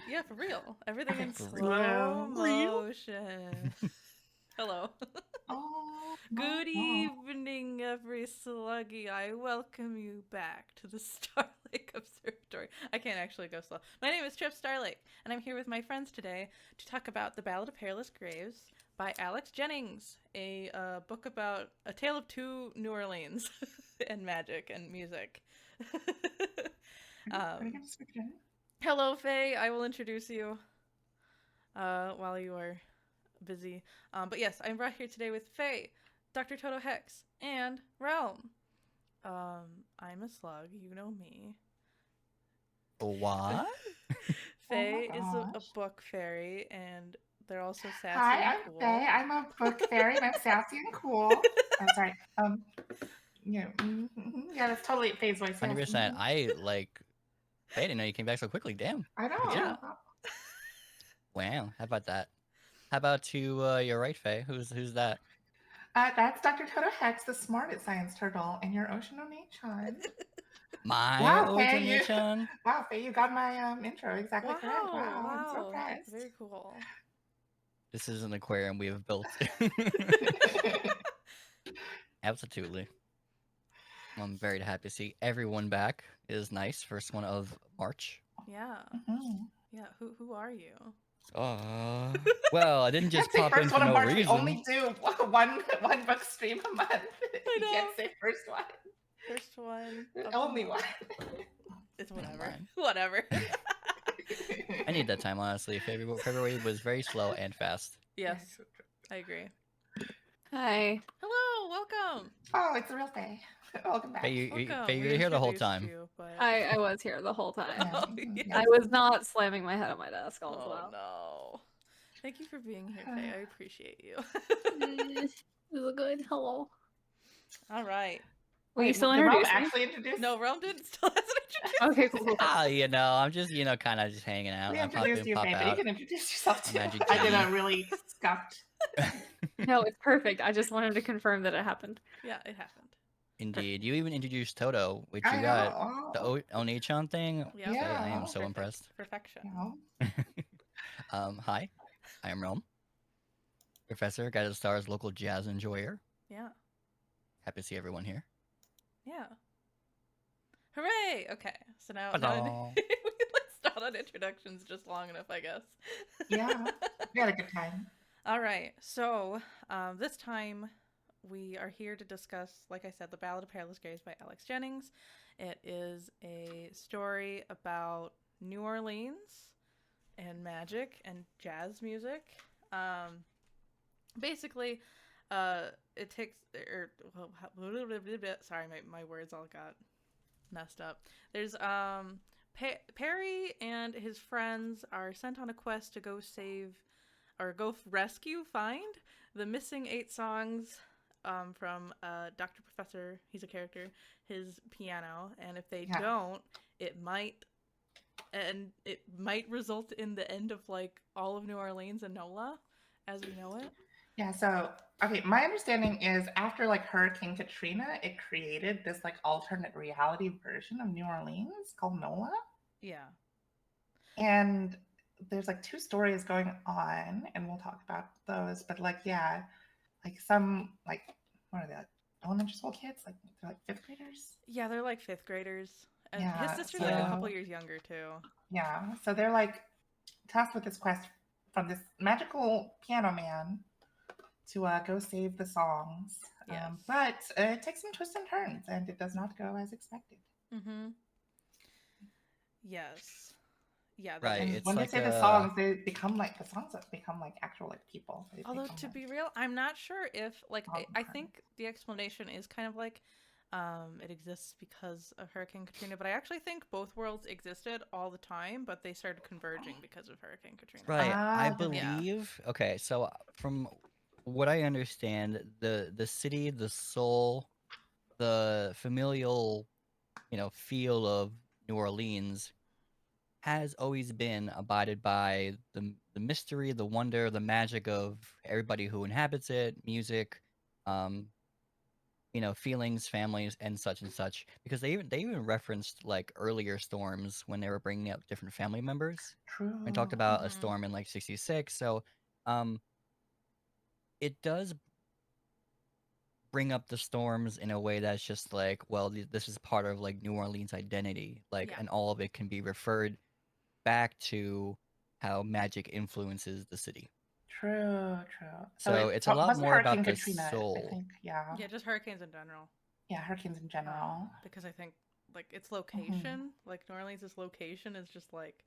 Yeah, for real. Everything in For slow real? motion. Hello. Oh, Good no. evening, every sluggy. I welcome you back to the Starlake Observatory. I can't actually go slow. My name is Trip Starlake, and I'm here with my friends today to talk about The Ballad of Perilous Graves by Alex Jennings, a book about a tale of two New Orleans and magic and music. Are you um, going to switch in? hello, Faye. I will introduce you while you are busy. But yes, I'm brought here today with Faye, Dr. Toto Hex, and Realm. I'm a slug, you know me. What? Faye Oh my is a gosh. book fairy, and they're also sassy Hi, and I'm cool. Faye. I'm a book fairy and I'm sassy and cool. I'm sorry. Yeah, that's totally Faye's voice. Yes. 100%. I didn't know you came back so quickly. Damn. I know. Good Yeah. job. Wow. How about that? How about to your right, Faye? Who's that? That's Dr. Toto Hex, the smartest science turtle, and your Ocean Onechan. My Wow, Faye, you Ojanechan? wow, Faye, you got my intro exactly correct. Wow, Wow, I'm so wow. impressed. Very cool. This is an aquarium we have built. Absolutely. I'm very happy to see everyone back. It is nice. First one of March. Yeah. Mhm. Yeah, who are you? Well, I didn't You just can't say pop in first for one of no March. We reason. only do one book stream a month. I You can't know. say first one. First one of Only the one. month. It's Never whatever. mind. Whatever. I need that time, honestly. February was very slow and fast. Yes, True. I agree. Hi. Hello, welcome. Oh, it's the real Faye. Welcome back. Faye, Welcome. you We were here the whole introduced time. you, but I was here the whole time. Yeah. oh, yes. Yeah. I was not slamming my head on my desk all Oh well. no. Thank you for being here, Faye. I appreciate you. It was good. Hello. All right. Will you Wait, still did Rob introduce me? actually introduce? No, Realm didn't still hasn't introduced. Okay, cool. I'm just, kind of just hanging out. We I pop introduced in, you, pop Faye, but you out. can introduce yourself A too. magic I did a genie. really scuffed. No, it's perfect. I just wanted to confirm that it happened. Yeah, it happened. Indeed. You even introduced Toto, which I you got know. the Oh, Onechan thing. Yeah. Faye, I am yeah. so Perfect. impressed. Perfection. Yeah. Hi, I am Realm, Professor, Guided Stars local jazz enjoyer. Yeah. Happy to see everyone here. Yeah. Hooray! Okay, so now Hello. let's start on introductions just long enough, I guess. Yeah. We had a good time. All right, so this time we are here to discuss, like I said, The Ballad of Perilous Graves by Alex Jennings. It is a story about New Orleans and magic and jazz music. Basically, it takes sorry, my words all got messed up. There's Perry and his friends are sent on a quest to go save or find the missing 8 songs from Dr. Professor, he's a character, his piano, and if they Yeah. don't, it might result in the end of like all of New Orleans and NOLA as we know it. Yeah, so okay, my understanding is after like Hurricane Katrina, it created this like alternate reality version of New Orleans called NOLA. Yeah. And there's like 2 stories going on, and we'll talk about those. But like, yeah, like some like what are they? Like, elementary school kids? Like they're like 5th graders? Yeah, they're like 5th graders. And his Yeah, sister's like a couple so years younger too. yeah. So they're like tasked with this quest from this magical piano man to go save the songs. Yes. But it takes some twists and turns, and it does not go as expected. Mm-hmm. Yes. Yeah. Right, And it's when they like say the songs, they become like the songs that become like actual like people. They Although become, to like, be real, I'm not sure if like I Okay. think the explanation is kind of like it exists because of Hurricane Katrina, but I actually think both worlds existed all the time, but they started converging because of Hurricane Katrina. right. I Ah, that makes believe. Okay, so from what I understand, the city, the soul, the familial, feel of New Orleans has always been abided by the mystery, the wonder, the magic of everybody who inhabits it, music, um, feelings, families, and such, because they even referenced like earlier storms when they were bringing up different family members. True. We talked about a Mhm. storm in like '66, so um, it does bring up the storms in a way that's just like, well, this is part of like New Orleans' identity, like, Yeah. and all of it can be referred back to how magic influences the city. True. So it's a lot mostly more Hurricane about the Katrina, I soul. think. Yeah. Yeah, just hurricanes in general. Yeah, hurricanes in general. Because I think like its location, like New Orleans' location is just like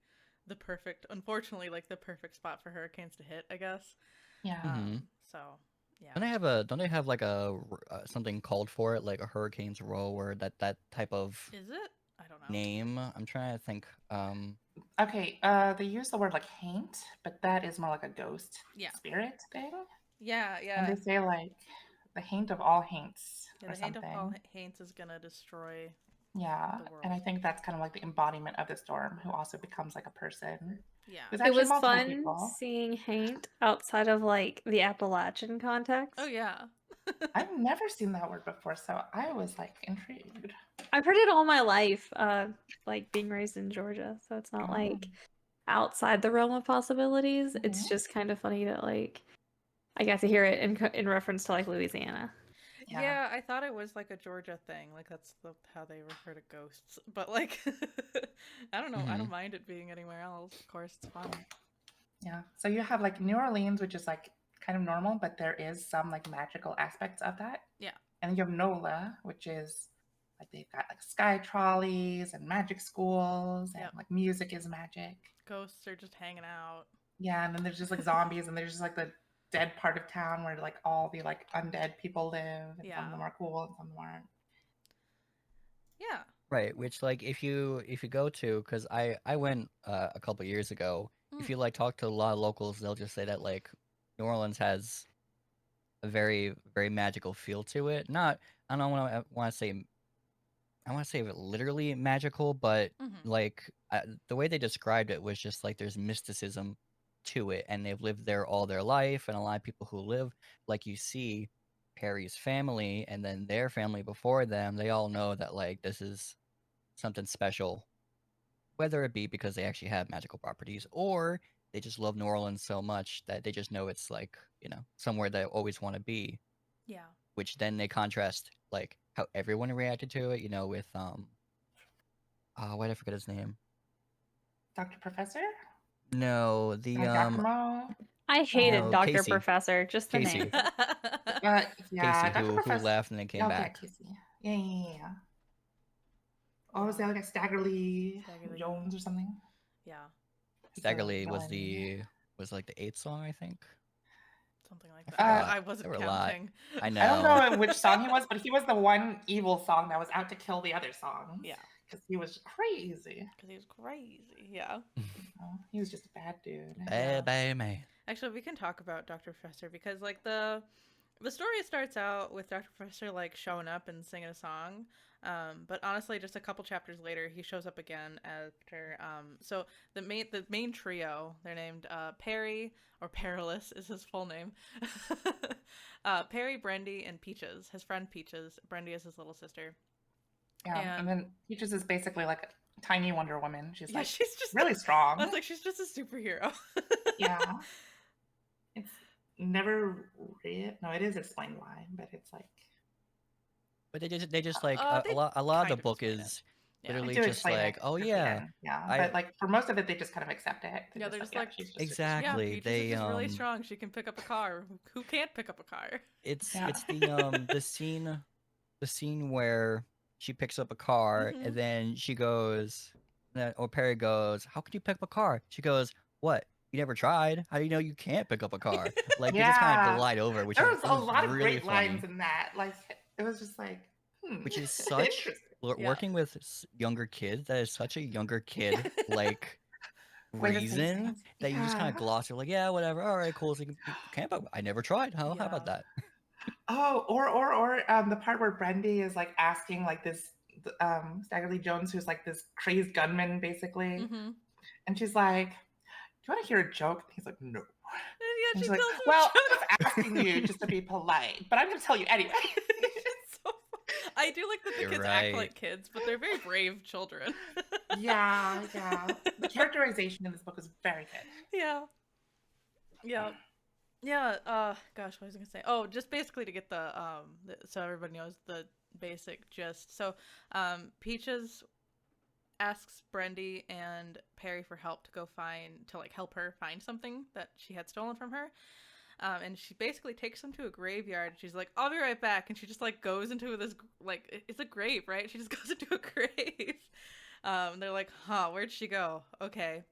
the perfect, unfortunately, like the perfect spot for hurricanes to hit, I guess. Yeah. So yeah. Don't they have like something called for it, like a hurricane's row, or that type of Is it? I don't know. name? I'm trying to think. Okay, they use the word like haint, but that is more like a ghost spirit thing. Yeah, And they say like the haint of all haints Yeah, or the haint of something. all haints is gonna destroy Yeah, the world. and I think that's kind of like the embodiment of the storm, who also becomes like a person. Yeah. Who's It actually was multiple fun people. seeing Haint outside of like the Appalachian context. Oh yeah. I've never seen that word before, so I was like intrigued. I've heard it all my life, like being raised in Georgia, so it's not like outside the realm of possibilities. It's just kind of funny that like I got to hear it in reference to like Louisiana. Yeah, I thought it was like a Georgia thing. Like that's how they refer to ghosts. But like I don't know, I don't mind it being anywhere else. Of course, it's fun. Yeah. So you have like New Orleans, which is like kind of normal, but there is some like magical aspects of that. Yeah. And then you have NOLA, which is like they've got like sky trolleys and magic schools and like music is magic. Ghosts are just hanging out. Yeah, and then there's just like zombies and there's just like the dead part of town where like all the like undead people live. And some of them are cool and some of them aren't. Yeah. Right, which like if you go to, because I went a couple years ago. If you like talk to a lot of locals, they'll just say that like New Orleans has a very magical feel to it. Not, I don't want to say, I want to say it literally magical, but like the way they described it was just like there's mysticism to it, and they've lived there all their life, and a lot of people who live, like you see Perry's family and then their family before them, they all know that like this is something special, whether it be because they actually have magical properties or they just love New Orleans so much that they just know it's like, somewhere they always want to be. Yeah. Which then they contrast like how everyone reacted to it, with why did I forget his name? Dr. Professor? No, the Giacomo? I hated No, Dr. Casey. Professor, just the Casey. name. Yeah, Casey, Dr. who Professor. left and then came back. Casey. Yeah. Oh, was that like a Staggerly Jones or something? Yeah. Staggerly was like the 8th song, I think. Something like that. I wasn't there were counting. A lot. I know. I don't know which song he was, but he was the one evil song that was out to kill the other songs. Yeah. Because he was crazy. Yeah. He was just a bad dude. Bad man. Actually, we can talk about Dr. Professor because like the story starts out with Dr. Professor like showing up and singing a song. But honestly, just a couple chapters later, he shows up again after. So the main trio, they're named Perry, or Perilous is his full name. Perry, Brandy, and Peaches. His friend Peaches. Brandy is his little sister. Yeah, and then Peaches is basically like a tiny Wonder Woman. She's she's just really strong. I was like, she's just a superhero. Yeah. It's never no, it is explained why, but it's like. But they just like a lot of the book is literally just like, oh yeah, but like for most of it, they just kind of accept it. They're just like she's just exactly. Peaches is just really strong. She can pick up a car. Who can't pick up a car? It's the scene where she picks up a car and then she goes, or Perry goes, "How can you pick up a car?" She goes, "What? You never tried? How do you know you can't pick up a car?" Like they just kind of glide over, which there was a lot of really great funny. lines in that. Like it was just like, which is such working with younger kids. That is such a younger kid like reason that you just kind of gloss over, like, yeah, whatever. All right, cool. So you can't. I never tried. How about that? Oh, or the part where Brandy is like asking like this Staggerly Jones, who's like this crazed gunman basically, and she's like, "Do you want to hear a joke?" And he's like, "No." And she's like, "Well, I'm just asking you just to be polite, but I'm going to tell you anyway." It's so I do like that the You're kids act right. like kids, but they're very brave children. Yeah, yeah. The characterization in this book is very good. Yeah. Yeah. Yeah, gosh, what was I gonna say? Oh, just basically to get so everybody knows the basic gist. So, Peaches asks Brendy and Perry for help to help her find something that she had stolen from her. And she basically takes them to a graveyard. She's like, I'll be right back. And she just like goes into this, like, it's a grave, right? She just goes into a grave. They're like, huh, where'd she go? Okay.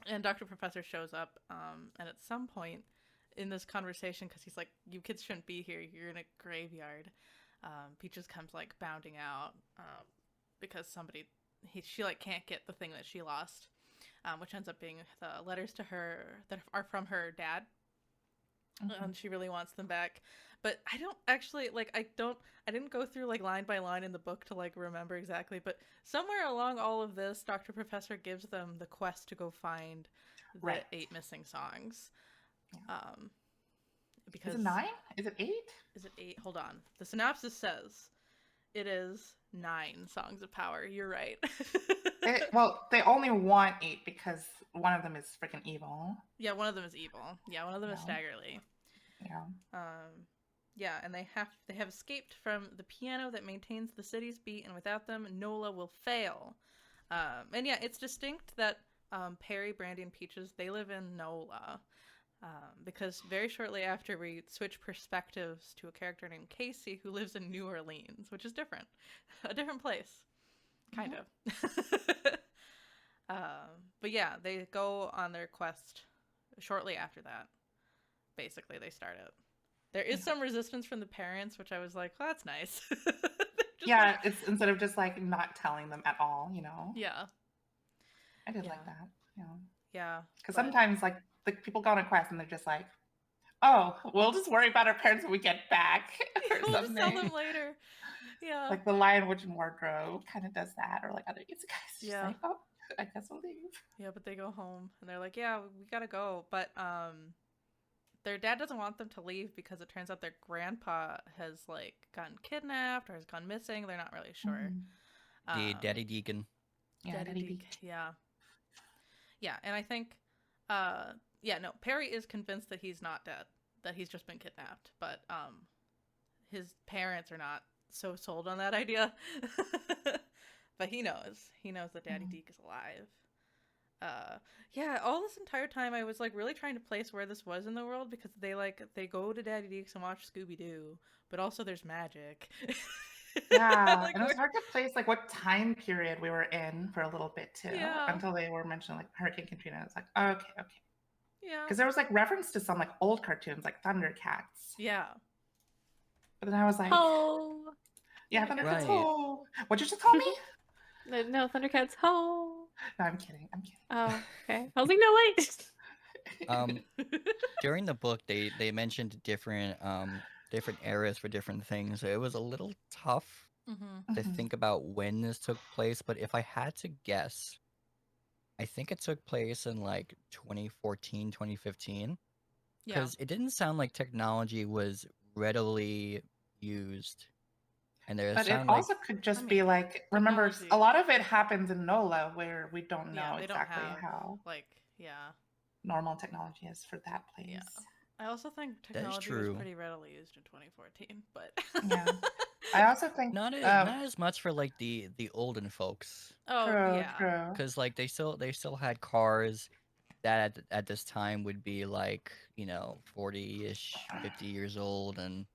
And Dr. Professor shows up. And at some point in this conversation, because he's like, you kids shouldn't be here. You're in a graveyard. Peaches comes like bounding out because she like can't get the thing that she lost, which ends up being the letters to her that are from her dad. And she really wants them back, but I don't actually I didn't go through like line by line in the book to like remember exactly, but somewhere along all of this, Dr. Professor gives them the quest to go find the Right. 8 missing songs. Yeah. Because Is it 9? Is it 8? Is it 8? Hold on. The synopsis says it is 9 songs of power. You're right. Well, they only want 8 because one of them is freaking evil. Yeah, one of them is evil. Yeah, one of them is Yeah. Staggerly. Yeah. Yeah, and they have escaped from the piano that maintains the city's beat, and without them, NOLA will fail. And yeah, it's distinct that Perry, Brandy, and Peaches, they live in NOLA. Because very shortly after, we switch perspectives to a character named Casey who lives in New Orleans, which is different. A different place. Kind of. But yeah, they go on their quest shortly after that. Basically, they start it. There is some resistance from the parents, which I was like, well, that's nice. Yeah, it's instead of just like not telling them at all, you know? Yeah. I did Yeah. like that. Yeah. Yeah. Because sometimes like the people go on a quest and they're just like, oh, we'll just worry about our parents when we get back or We'll just tell something. them later. Yeah. Like the Lion, Witch, and Wardrobe kind of does that, or like other guys just Yeah. like, oh, I guess we'll leave. Yeah, but they go home and they're like, yeah, we gotta go. But their dad doesn't want them to leave because it turns out their grandpa has like gotten kidnapped or has gone missing. They're not really sure. The Daddy Deacon. Yeah, Daddy Daddy Deke. Deke. Yeah. Yeah, and I think Perry is convinced that he's not dead, that he's just been kidnapped, but his parents are not so sold on that idea. But he knows that Daddy Deke is alive. Yeah, all this entire time I was like really trying to place where this was in the world, because they go to Daddy Deke's and watch Scooby-Doo, but also there's magic. Yeah, Like, and it was hard to place like what time period we were in for a little bit too, Yeah. until they were mentioning like Hurricane Katrina. It's like, okay. Yeah. Because there was like reference to some like old cartoons like Thundercats. Yeah. But then I was like, Oh, yeah, Thundercats. Right. Oh, what you just told me? no, Thundercats. Oh. No, I'm kidding. Oh, okay. I was like, no, wait. During the book, they mentioned different eras for different things. So it was a little tough Mm-hmm. to think about when this took place, but if I had to guess, I think it took place in like 2014, 2015, Yeah. because it didn't sound like technology was readily used. And there But it sound like also could just I be mean, like, remember, technology. a lot of it happens in NOLA where we don't know Yeah, they don't exactly have how yeah. normal technology is for that place. Yeah. I also think That is technology was true. pretty readily used in 2014, but Yeah. I also think not as much for like the olden folks, oh true, yeah, true. because like they still had cars that at this time would be like 40-ish, 50 years old, and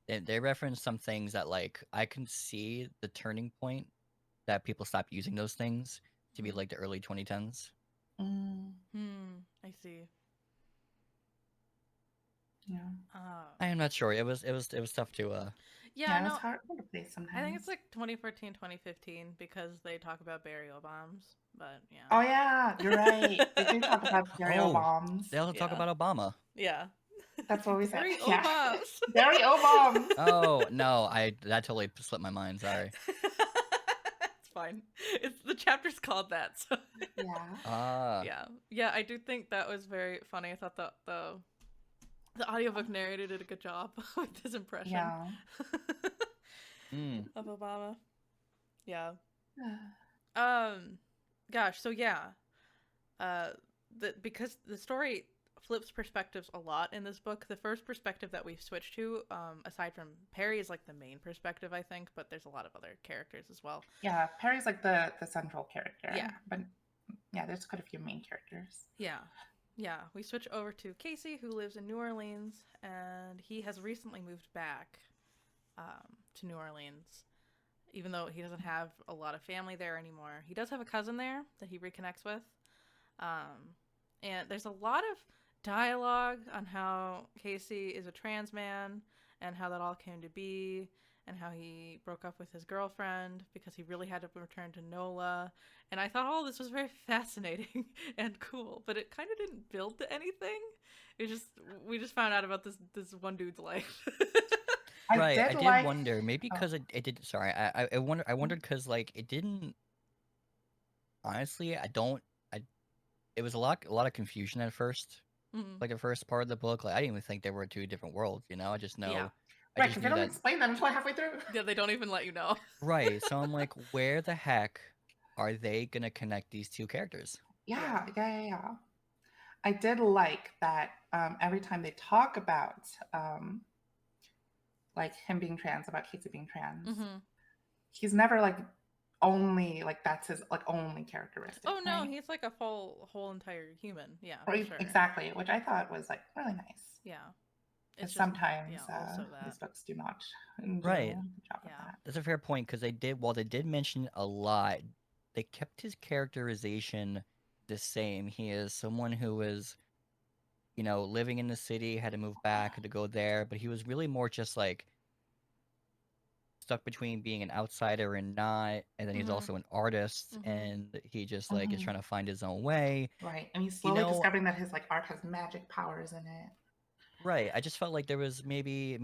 they reference some things that like I can see the turning point that people stopped using those things to be like the early 2010s. Mm, I see. yeah. I am not sure. It was tough to Yeah, It's no, hard to place sometimes. I think it's like 2014, 2015 because they talk about burial bombs, but yeah. Oh yeah, you're right. They do talk about burial Oh, bombs. they also talk Yeah. about Obama. Yeah. That's what we said. Burial Yeah. bombs. Burial bombs. Oh no, that totally slipped my mind. Sorry. It's fine. The chapter's called that, so Yeah. yeah. I do think that was very funny. I thought the audiobook narrator did a good job with his impression. Yeah. of Obama. Yeah. Gosh, so yeah. Because the story flips perspectives a lot in this book. The first perspective that we've switched to, aside from Perry, is like the main perspective, I think, but there's a lot of other characters as well. Yeah, Perry's like the central character. Yeah. But yeah, there's quite a few main characters. Yeah. Yeah. We switch over to Casey, who lives in New Orleans, and he has recently moved back to New Orleans. Even though he doesn't have a lot of family there anymore. He does have a cousin there that he reconnects with. And there's a lot of dialogue on how Casey is a trans man and how that all came to be and how he broke up with his girlfriend because he really had to return to NOLA. And I thought all this was very fascinating and cool, but it kind of didn't build to anything. We just found out about this one dude's life. I did like... wonder, maybe because it did. Sorry, I wondered because like it didn't. Honestly, it was a lot of confusion at first. Like the first part of the book, like I didn't even think there were two different worlds. You know, I just know. Yeah. Right, because they don't explain that until halfway through. Yeah, they don't even let you know. Right, so I'm like, where the heck are they gonna connect these two characters? Yeah. I did like that every time they talk about like him being trans, about Casey being trans, he's never like only like that's his like only characteristic. Oh no, right? he's like a whole entire human. Yeah, right, for sure. Exactly, which I thought was like really nice. Yeah, Because sometimes also these books do not do Right. a good job of that. That's a fair point because they did mention a lot. They kept his characterization the same. He is someone who is, you know, living in the city, had to move back, had to go there, but he was really more just like stuck between being an outsider and not, and then he's also an artist, and he just like is trying to find his own way. Right, and he's slowly discovering that his like art has magic powers in it. Right, I just felt like there was maybe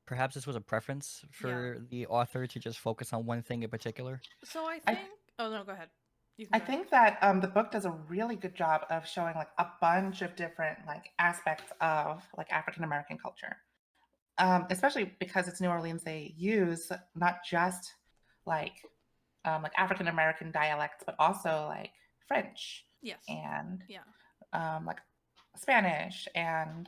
perhaps this was a preference for the author to just focus on one thing in particular. So I think. Oh no, go ahead. I think that the book does a really good job of showing like a bunch of different like aspects of like African American culture, especially because it's New Orleans. They use not just like African American dialects, but also like French, yes, and like Spanish, and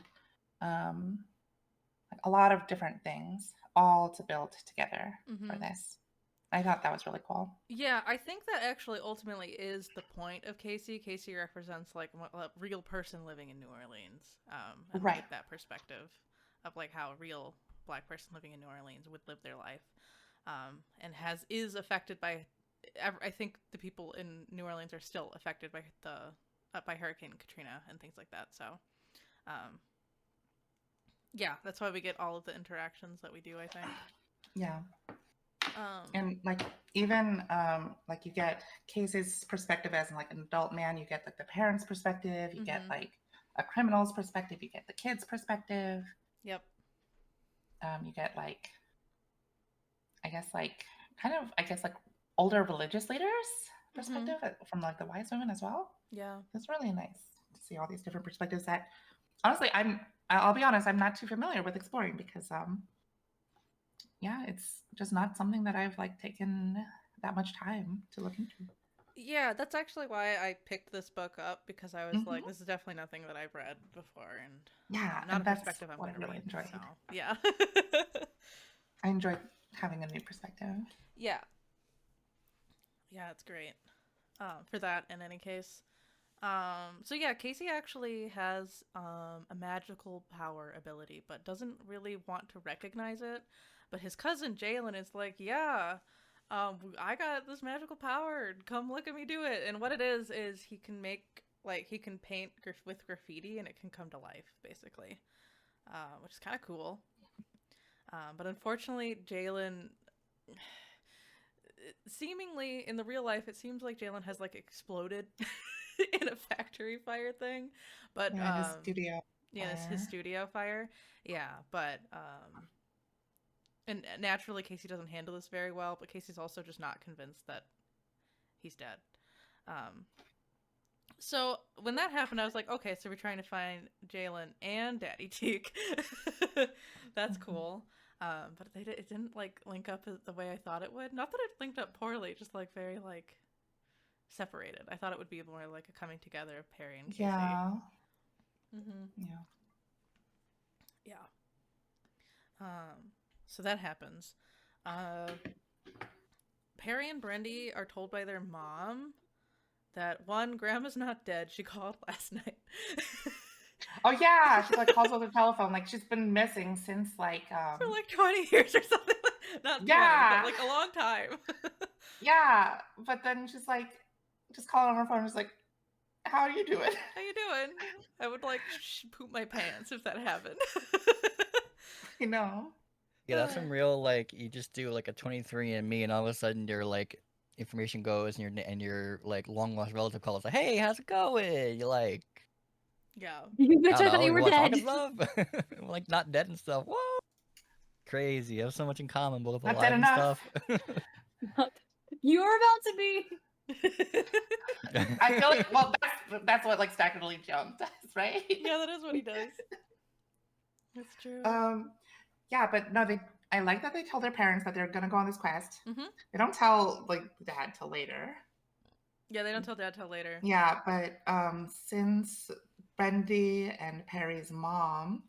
like a lot of different things, all to build together for this. I thought that was really cool. Yeah, I think that actually ultimately is the point of Casey. Casey represents like a real person living in New Orleans, and right. like that perspective of like how a real Black person living in New Orleans would live their life, and is affected by. I think the people in New Orleans are still affected by by Hurricane Katrina and things like that. So, yeah, that's why we get all of the interactions that we do, I think. Yeah. And like even like you get Casey's perspective as like an adult man, you get like the parents' perspective, you get like a criminal's perspective, you get the kid's perspective. Yep. You get like I guess like older religious leaders' perspective from like the wise women as well. Yeah. It's really nice to see all these different perspectives that honestly I'll be honest, I'm not too familiar with exploring because yeah, it's just not something that I've like taken that much time to look into. Yeah, that's actually why I picked this book up, because I was like, this is definitely nothing that I've read before, and yeah, not and a perspective I'm what going to I really read. enjoyed. So, yeah. I enjoyed having a new perspective. Yeah. Yeah, it's great. For that, in any case. So yeah, Casey actually has a magical power ability, but doesn't really want to recognize it. But his cousin Jalen is like, yeah, I got this magical power. Come look at me do it. And what it is he can he can paint with graffiti, and it can come to life, basically, which is kind of cool. But unfortunately, Jalen, seemingly in the real life, it seems like Jalen has like exploded in a factory fire thing. But his studio. Yeah, his studio fire. Yeah, but and naturally Casey doesn't handle this very well, but Casey's also just not convinced that he's dead. So when that happened, I was like, okay, so we're trying to find Jalen and Daddy Teak. That's cool. But it didn't like link up the way I thought it would. Not that it linked up poorly, just like very like separated. I thought it would be more like a coming together of Perry and Casey. Yeah. Mm-hmm. Yeah. Yeah. So that happens. Perry and Brendy are told by their mom that one, Grandma's not dead. She called last night. Oh yeah, she like calls on the telephone. Like she's been missing since like For like 20 years or something. Not 20, Yeah. but like a long time. yeah. But then she's like just calling on her phone. Just like, how are you doing? How you doing? I would like poop my pants if that happened. You know. Yeah, that's some real like you just do like a 23andMe, and all of a sudden your like information goes, and your like long lost relative calls like, "Hey, how's it going?" You're like, Yeah. You bitch, I I don't thought know, you were wanna talk dead. and stuff? Like not dead and stuff. What? Crazy. You have so much in common, both Not alive dead and enough. stuff. You were about to be. I feel like that's what like Stackedly Jones does, right? Yeah, that is what he does. That's true. Yeah, but no, I like that they tell their parents that they're gonna go on this quest. Mhm. They don't tell like Dad till later. Yeah, they don't tell Dad till later. Yeah, but since Brendy and Perry's mom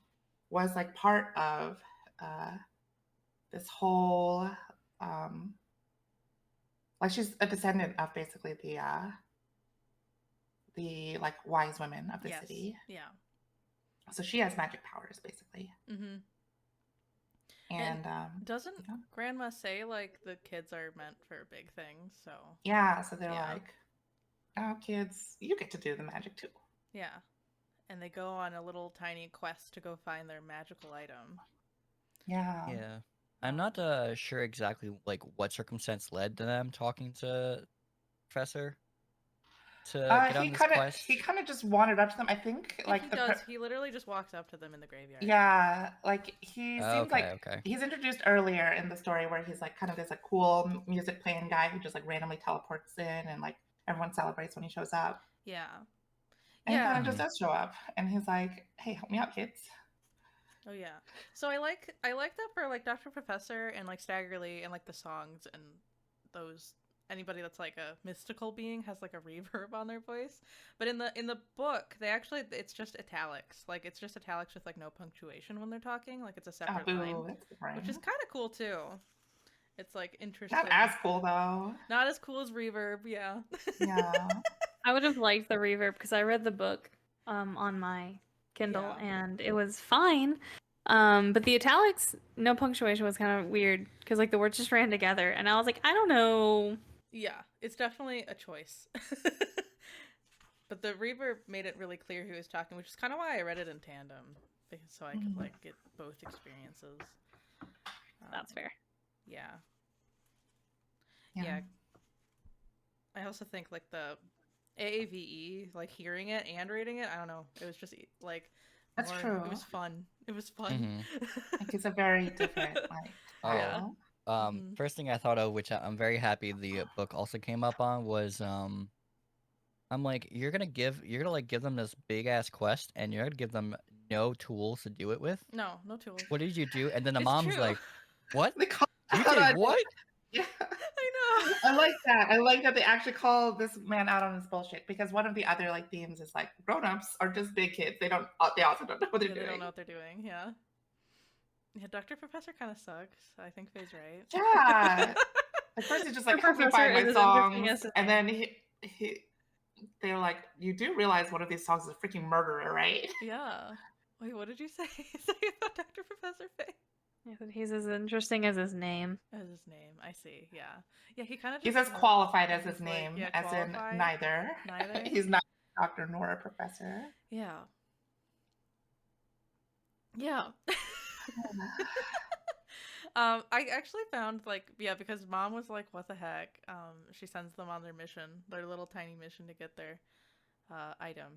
was like part of this whole like she's a descendant of basically the like wise women of the Yes. city. Yeah. So she has magic powers basically. Mm-hmm. And Doesn't yeah. Grandma say like the kids are meant for big things? So Yeah, so they're Yeah. like, oh kids, you get to do the magic too. yeah, and they go on a little tiny quest to go find their magical item. Yeah. Yeah. I'm not sure exactly like what circumstance led to them talking to Professor to get on this quest. He kind of just wandered up to them. I think I think like he the does. He literally just walks up to them in the graveyard. yeah, like he Oh, seems like okay. he's introduced earlier in the story where he's like kind of this like cool music playing guy who just like randomly teleports in and like everyone celebrates when he shows up. Yeah. And he Yeah. kind of just does show up and he's like, hey, help me out, kids. Oh yeah. So I like that for like Dr. Professor and like Staggerly and like the songs and those anybody that's like a mystical being has like a reverb on their voice. But in the book, they actually it's just italics. Like it's just italics with like no punctuation when they're talking. Like it's a Oh, separate boo, line, that's different. which is kind of cool too. It's like interesting. Not as cool though. Not as cool as reverb, yeah. Yeah. I would have liked the reverb because I read the book on my Kindle Yeah. and it was fine. But the italics, no punctuation was kind of weird because like the words just ran together and I was like, I don't know. Yeah, it's definitely a choice. But the reverb made it really clear who was talking, which is kind of why I read it in tandem, so I could like get both experiences. That's fair. Yeah. Yeah. I also think like the AAVE, like hearing it and reading it, I don't know. It was just like That's true. It was fun. It was fun. Mhm. Like it's a very different like Oh. Yeah. style. Mhm. First thing I thought of, which I'm very happy the book also came up on, was I'm like, you're gonna like give them this big ass quest, and you're gonna give them no tools to do it with. No tools. What did you do? And then the It's mom's true. like, what? They call You out did on- what? Yeah. I know. I like that. I like that they actually call this man out on his bullshit because one of the other like themes is like grown-ups are just big kids. They also don't know what they're Yeah, doing. they don't know what they're doing. Yeah. Yeah, Dr. Professor kind of sucks. I think Faye's right. Yeah. At first he's just like, help me Professor find my is as interesting songs. as his And then they're like, you do realize one of these songs is a freaking murderer, right? Yeah. Wait, what did you say? Say about Dr. Professor Faye? I said he's as interesting as his name. As his name, I see. Yeah. Yeah, he kind of He's just as qualified as he's his like, name, yeah, as in qualified. neither. Neither? He's not a doctor nor a professor. Yeah. Yeah. I actually found like because Mom was like, what the heck? She sends them on their mission, their little tiny mission to get their item.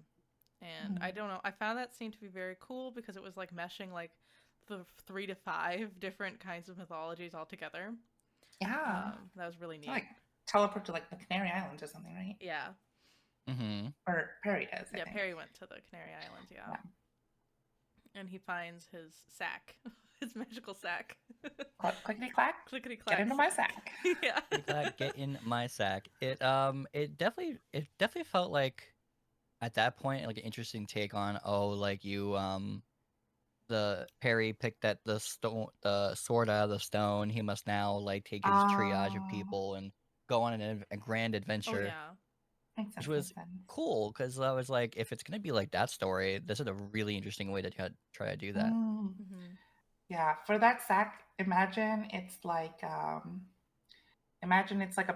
And I don't know, I found that scene to be very cool because it was like meshing like the 3 to 5 different kinds of mythologies all together. Yeah. That was really neat. Like teleport to like the Canary Islands or something, right? Yeah. Mm-hmm. Or Perry does. I Yeah, think. Perry went to the Canary Islands, yeah. And he finds his sack, his magical sack. Clickety clack. Clickety clack. Get into my sack. Yeah. Glad get in my sack. It definitely felt like at that point like an interesting take on like you the Perry picked at the sword out of the stone. He must now like take his triage of Oh, people and go on a grand Oh adventure, yeah. makes which sense. was Makes sense. cool because I was like, if it's gonna be like that story, this is a really interesting way to try to do that. Mm. Hmm. Yeah, for that sack, imagine it's like a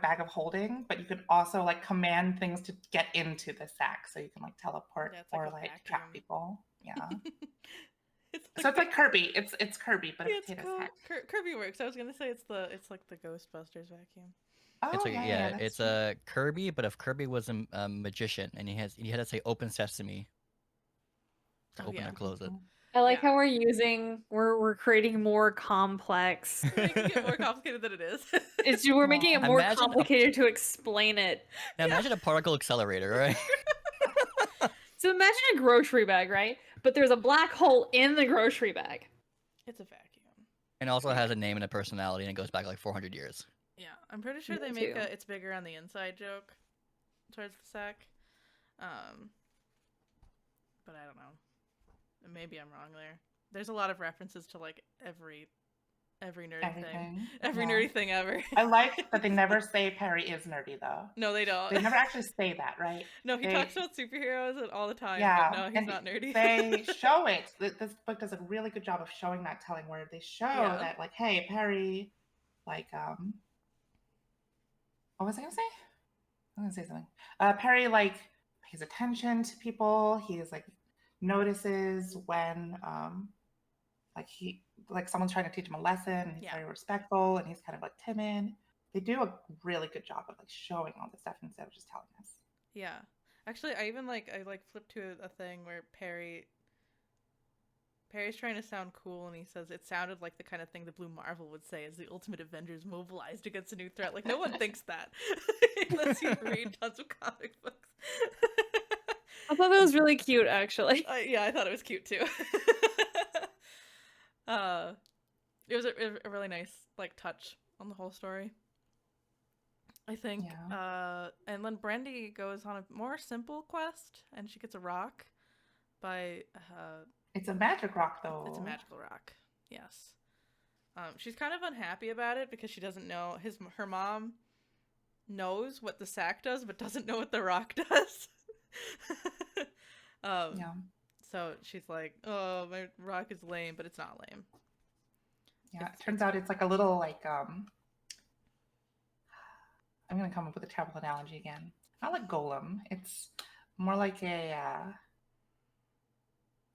bag of holding, but you could also like command things to get into the sack, so you can like teleport Yeah, it's like or a like trap vacuum. people. Yeah. It's So it's like Kirby. It's Kirby, but a yeah, it's potato cool. sack. Kirby works. I was gonna say it's like the Ghostbusters vacuum. It's Oh like yeah, that's it's true. a Kirby, but if Kirby was a magician and he had to say "Open Sesame" to Oh open yeah. or close it. I like Yeah. how we're creating more complex. We're making it more complicated than it is. We're making it more Imagine a- complicated to explain it. Now imagine a particle accelerator, right? So imagine a grocery bag, right? But there's a black hole in the grocery bag. It's a vacuum. And also has a name and a personality, and it goes back like 400 years. Yeah, I'm pretty sure they Me make too. a "it's bigger on the inside" joke towards the sack. But I don't know. Maybe I'm wrong there. There's a lot of references to like every nerdy thing, Everything. every Yeah. nerdy thing ever. I like that they never say Perry is nerdy though. No, they don't. They never actually say that, right? No, he They- talks about superheroes all the time. Yeah, but no, he's and not nerdy. They show it. This book does a really good job of showing that telling where they show Yeah. that like, hey, Perry, like what was I gonna say? I'm gonna say something. Perry like pays attention to people. He's like notices when like someone's trying to teach him a lesson and he's Yeah. very respectful and he's kind of like timid. They do a really good job of like showing all this stuff instead of just telling us. Yeah. Actually, I flipped to a thing where Perry's trying to sound cool, and he says it sounded like the kind of thing the Blue Marvel would say as the Ultimate Avengers mobilized against a new threat. Like, no one thinks that unless you read tons of comic books. I thought that was really cute, actually. Yeah, I thought it was cute too. It was a really nice like touch on the whole story, I think. Yeah. And then Brandy goes on a more simple quest, and she gets a rock by It's a magic rock though. it's a magical rock. Yes. She's kind of unhappy about it because she doesn't know her mom knows what the sack does, but doesn't know what the rock does. Yeah. So she's like, "Oh, my rock is lame," but it's not lame. Yeah. It turns out it's like a little like I'm gonna come up with a terrible analogy again. Not like golem. It's more like a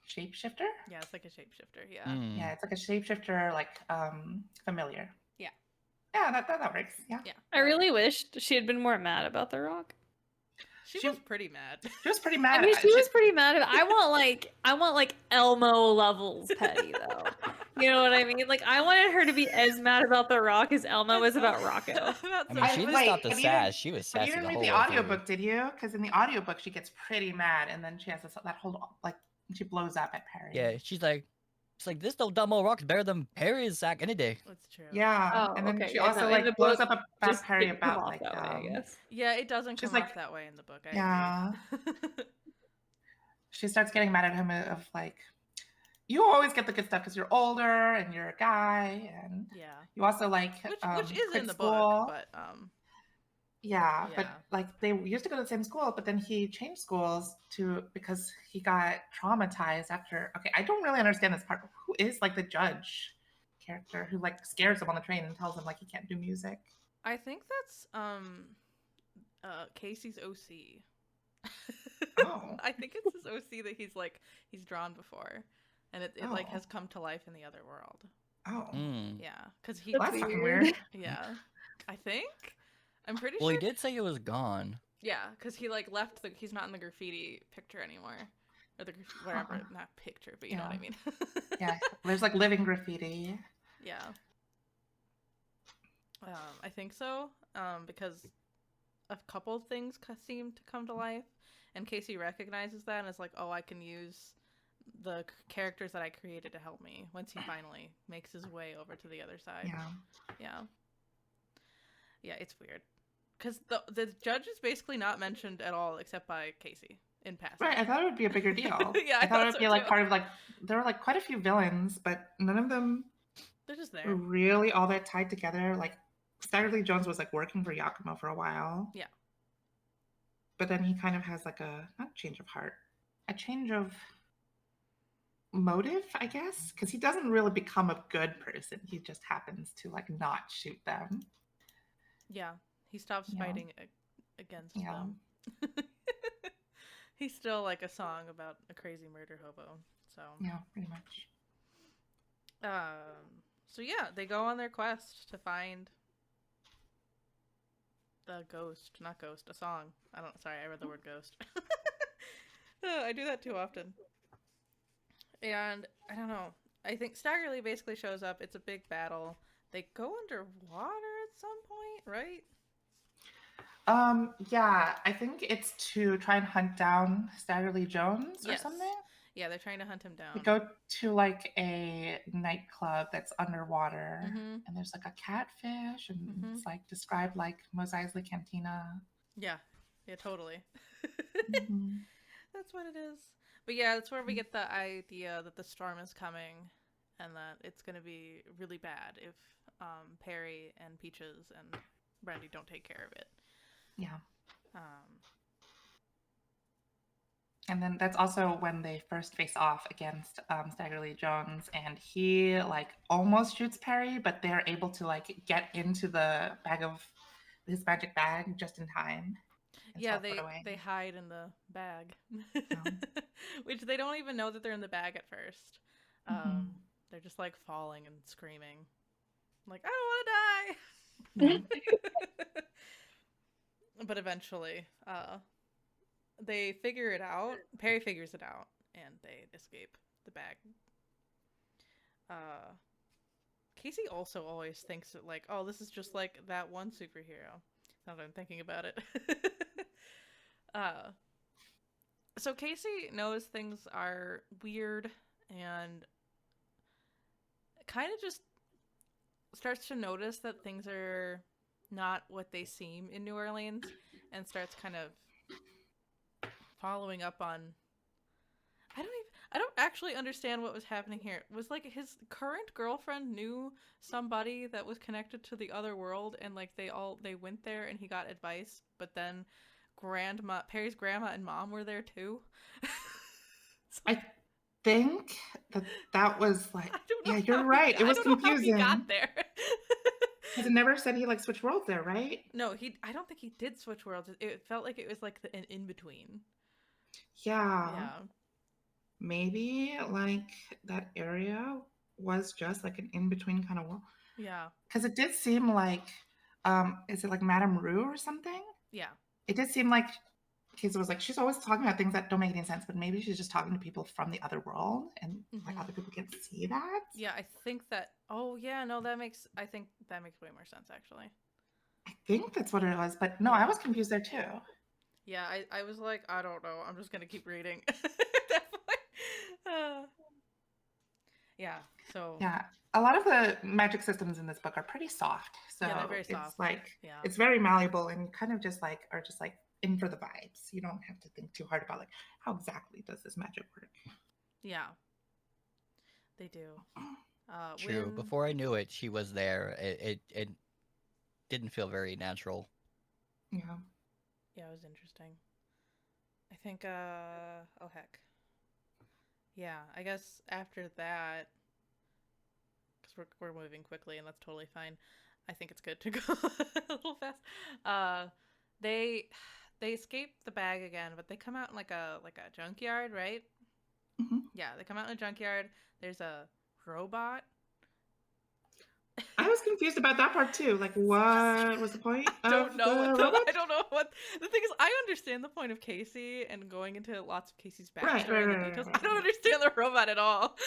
shapeshifter. Yeah, it's like a shapeshifter. Yeah. Mm. Yeah, it's like a shapeshifter, like familiar. Yeah. Yeah, that works. Yeah. Yeah. I really wished she had been more mad about the rock. She was pretty mad. She was pretty mad. I mean, she was pretty mad. I want like Elmo levels petty though. You know what I mean? Like I wanted her to be as mad about the rock as Elmo is about Rocco. I mean, she didn't wait, stop the have you sass. She was But sassy you didn't the read whole the way through. audiobook, did you? Because in the audiobook, she gets pretty mad, and then she has that whole like she blows up at Perry. Yeah, she's like, this no dumb old rock's better than Perry's sack any day. That's true. Yeah, Oh, and then okay, she yeah, also no, in like the blows book, up about Just Perry didn't come about off like that way, I guess. Yeah, it doesn't She's come like- off that way in the book. I Yeah. agree. she starts getting mad at him of like, you always get the good stuff because you're older and you're a guy, and Yeah. you also like Which is quit in the school. book, but Yeah, but Yeah. like they used to go to the same school, but then he changed schools because he got traumatized after. Okay, I don't really understand this part. Who is like the judge character who like scares him on the train and tells him like he can't do music? I think that's Casey's OC. Oh. I think it's his OC that he's drawn before, and it like Oh. has come to life in the other world. Oh, Mm. Yeah, because he. well, that's That's fucking weird. weird. Yeah, I think. I'm pretty Well, sure. he did say it was gone. Yeah, because he like left he's not in the graffiti picture anymore, or the whatever, Uh-uh. not picture, but you know what I mean. Yeah, there's like living graffiti. Yeah. I think so. Because a couple of things seem to come to life, and Casey recognizes that and is like, "Oh, I can use the characters that I created to help me once he finally makes his way over to the other side. Yeah, it's weird because the judge is basically not mentioned at all except by Casey in passing. Right, I thought it would be a bigger deal. Yeah, I thought it would so be like too. part of like there were like quite a few villains, but none of them They're just were there. really all that tied together. Like Staggerly Jones was like working for Yakumo for a while. Yeah. But then he kind of has like a not change of heart, a change of motive, I guess, because he doesn't really become a good person. He just happens to like not shoot them. Yeah, he stops Yeah. fighting against Yeah. them. He's still like a song about a crazy murder hobo. So Yeah, pretty much. So yeah, they go on their quest to find the ghost, not ghost, a song. Sorry, I read the word ghost. Oh, I do that too often. And I don't know. I think Staggerly basically shows up. It's a big battle. They go underwater at some point, right? Yeah, I think it's to try and hunt down Staggerly Jones or Yes. something. Yeah, they're trying to hunt him down. We go to like a nightclub that's underwater, Mhm. and there's like a catfish, and Mhm. it's like described like Mos Eisley Cantina. Yeah, totally. Mhm. That's what it is. But yeah, that's where we get the idea that the storm is coming and that it's going to be really bad if Perry and Peaches and Brandy don't take care of it. Yeah. Um, And then that's also when they first face off against Staggerly Jones, and he like almost shoots Perry, but they're able to like get into the his magic bag just in time. And yeah, so away. they hide in the bag, Oh. which they don't even know that they're in the bag at first. Mhm. They're just like falling and screaming, like I don't want to die. But eventually, they figure it out. Perry figures it out, and they escape the bag. Casey also always thinks that, like, oh, this is just like that one superhero. Now that I'm thinking about it. So Casey knows things are weird and kind of just starts to notice that things are not what they seem in New Orleans and starts kind of following up on I don't actually understand what was happening here. It was like his current girlfriend knew somebody that was connected to the other world and like they went there and he got advice, but then Perry's grandma and mom were there too. I think that was like I don't know. yeah, you're right. It was confusing. I don't know how he got there. Because it never said he like switched worlds there, right? No, I don't think he did switch worlds. It felt like it was like an in between. Yeah. Yeah. Maybe like that area was just like an in-between kind of world. Yeah. Because it did seem like is it like Madame Rue or something? Yeah. It did seem like Casey was like, she's always talking about things that don't make any sense, but maybe she's just talking to people from the other world and like other people can't see that. Yeah, I think that I think that makes way more sense actually. I think that's what it was, but no, I was confused there too. Yeah, I was like, I don't know. I'm just gonna keep reading at that point. Yeah, so Yeah, a lot of the magic systems in this book are pretty soft. So yeah, they're very soft. it's like Yeah. it's very malleable and you kind of just like are just like in for the vibes. You don't have to think too hard about like how exactly does this magic work. Yeah, they do. True. Before I knew it, she was there. It didn't feel very natural. Yeah. Yeah, it was interesting. I think, oh heck. Yeah, I guess after that, because we're moving quickly and that's totally fine. I think it's good to go a little fast. They escape the bag again, but they come out in like a junkyard, right? Mm-hmm. Yeah, they come out in a junkyard. There's a robot. I was confused about that part too. Like, what was the point? I don't know. The robot? I don't know what the thing is. I understand the point of Casey and going into lots of Casey's backstory Right, and the details. I don't understand the robot at all.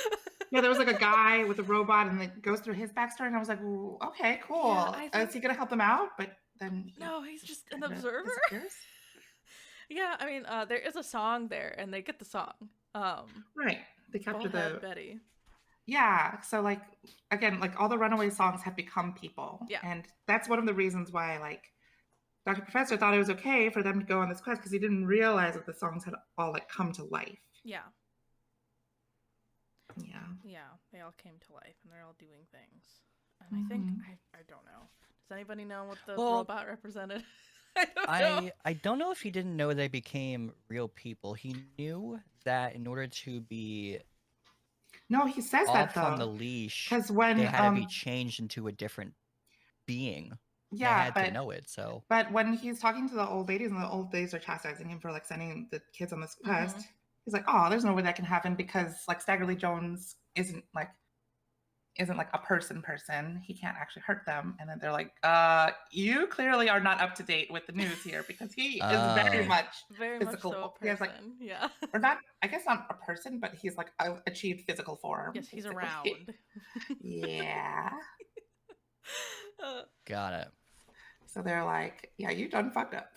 Yeah, there was like a guy with a robot, and it goes through his backstory, and I was like, "Ooh, okay, cool. Yeah, Is he gonna help them out?" But then no, he's just an kinda observer. disappears. Yeah, I mean, there is a song there, and they get the song. Right. they capture Bullhead the Betty. yeah. So like again, like all the runaway songs have become people, Yeah. and that's one of the reasons why like Dr. Professor thought it was okay for them to go on this quest because he didn't realize that the songs had all like come to life. Yeah. Yeah. Yeah. They all came to life and they're all doing things. And I think I don't know. Does anybody know what the Well, robot represented? I don't know. I don't know if he didn't know they became real people. He knew that in order to be No, he says that off on the though, leash, because when they had to be changed into a different being. They yeah, had to know it. So but when he's talking to the old ladies and the old ladies are chastising him for like sending the kids on this quest, he's like, "Oh, there's no way that can happen because like Staggerly Jones isn't like a person. He can't actually hurt them." And then they're like, you clearly are not up to date with the news here because he is very much very physical. much so a person. He has like, yeah. or not, I guess not a person, but he's like achieved physical form. Yes, he's basically. around. Yeah. got it. So they're like, yeah, you done fucked up.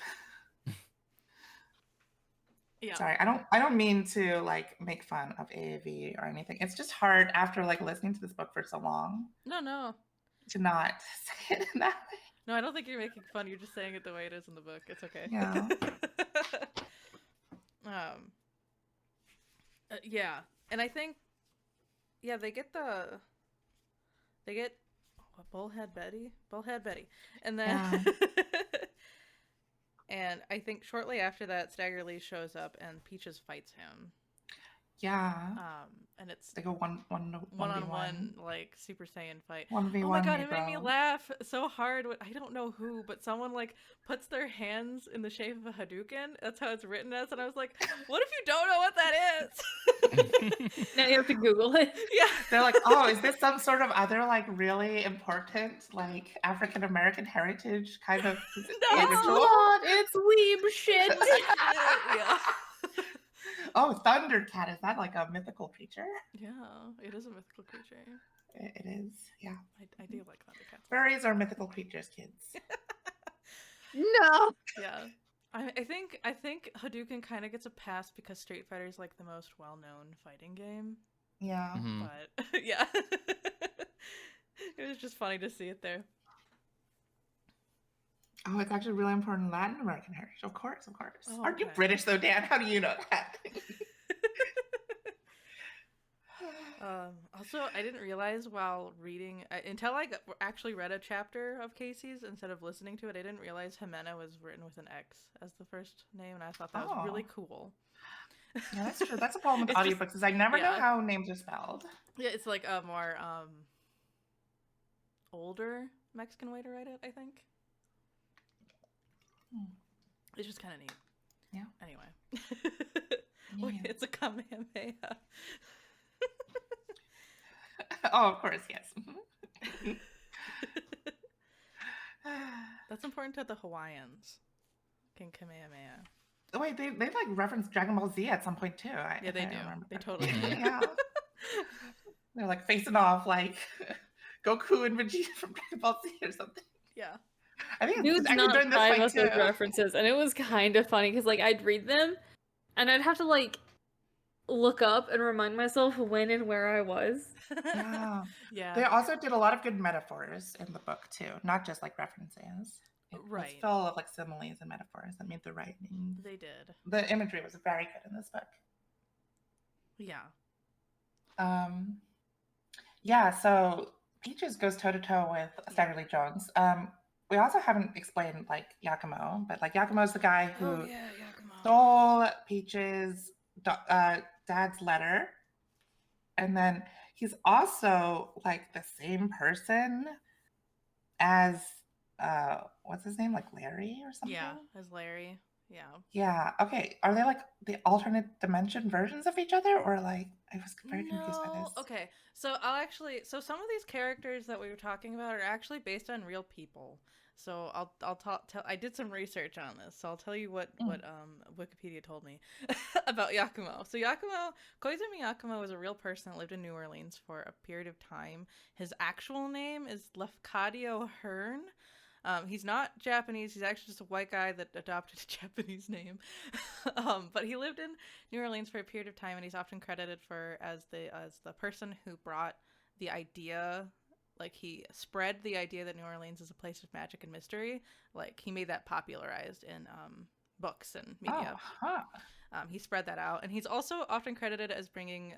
Yeah. Sorry, I don't mean to like make fun of AAV or anything. It's just hard after like listening to this book for so long No. to not say it in that way. No, I don't think you're making fun. You're just saying it the way it is in the book. It's okay. Yeah. Yeah, and I think, yeah, they get Bullhead Betty, and then, and I think shortly after that, Staggerly shows up and Peaches fights him. Yeah. And it's They go one on one like Super Saiyan fight. 1v1. Oh my god, it made me laugh so hard. I don't know who, but someone like puts their hands in the shape of a Hadouken. That's how it's written as, and I was like, what if you don't know what that is? Now you have to Google it. Yeah. They're like, oh, is this some sort of other like really important like African American heritage kind of No. ritual? It's weeb shit. Yeah. Oh, Thundercat, is that like a mythical creature? Yeah, it is a mythical creature. It is, yeah. I do like Thundercats. Furries are mythical creatures, kids. No. Yeah. I think Hadouken kind of gets a pass because Street Fighter is like the most well-known fighting game. Yeah. But yeah. It was just funny to see it there. Oh, it's actually really important in Latin American heritage. Of course. Oh, Aren't you okay. British though, Dan? How do you know that? Also, I didn't realize while reading until I actually read a chapter of Casey's instead of listening to it. I didn't realize Jimena was written with an X as the first name, and I thought that was really cool. Yeah, that's true. That's a problem with It's audiobooks just- is I never know yeah. how names are spelled. Yeah, it's like a more older Mexican way to write it, I think. It's just kind of neat. Yeah. Anyway. Wait, Yeah. it's a Kamehameha. Oh, of course, yes. That's important to the Hawaiians. King Kamehameha. Wait, they like reference Dragon Ball Z at some point too. Yeah, they do. Remember. They totally do. Yeah. They're like facing off like Goku and Vegeta from Dragon Ball Z or something. Yeah. I think Dude's it's actually not during this time fight us those too. references, and it was kind of funny because like I'd read them, and I'd have to like look up and remind myself when and where I was. Yeah. Yeah. They also did a lot of good metaphors in the book too, not just like references. It was Right. full of like similes and metaphors that made the writing. They did. The imagery was very good in this book. Yeah. Yeah, so Peaches goes toe to toe with Staggerly Jones. We also haven't explained like Yakumo, but like Yakumo's the guy who Oh yeah, Yakumo. stole Peaches' dad's letter, and then he's also like the same person as what's his name, like Larry or something. Yeah, as Larry. Yeah. Yeah. Okay. Are they like the alternate dimension versions of each other, or like I was very confused by this? Okay. So some of these characters that we were talking about are actually based on real people. So I'll tell I did some research on this. So I'll tell you what Wikipedia told me about Yakumo. So Koizumi Yakumo was a real person that lived in New Orleans for a period of time. His actual name is Lefcadio Hearn. He's not Japanese. He's actually just a white guy that adopted a Japanese name. But he lived in New Orleans for a period of time, and he's often credited as the person who brought the idea. Like, he spread the idea that New Orleans is a place of magic and mystery. Like, he made that popularized in books and media. He spread that out, and he's also often credited as bringing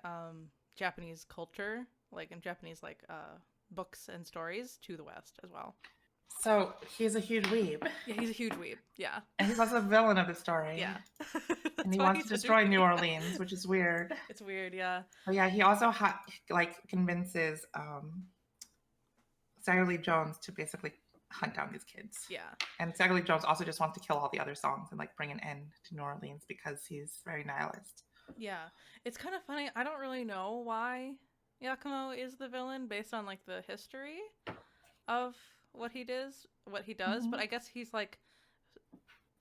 Japanese culture, like in Japanese books and stories, to the West as well. So he's a huge weeb. Yeah, he's a huge weeb. Yeah, and he's also the villain of the story. Yeah, and he wants to destroy New Orleans, which is weird. It's weird, yeah. But yeah, he also convinces Stagger Lee Jones to basically hunt down these kids. Yeah. And Stagger Lee Jones also just wants to kill all the other songs and like bring an end to New Orleans because he's very nihilist. Yeah. It's kind of funny. I don't really know why Yakumo is the villain based on like the history of what he does, but I guess he's like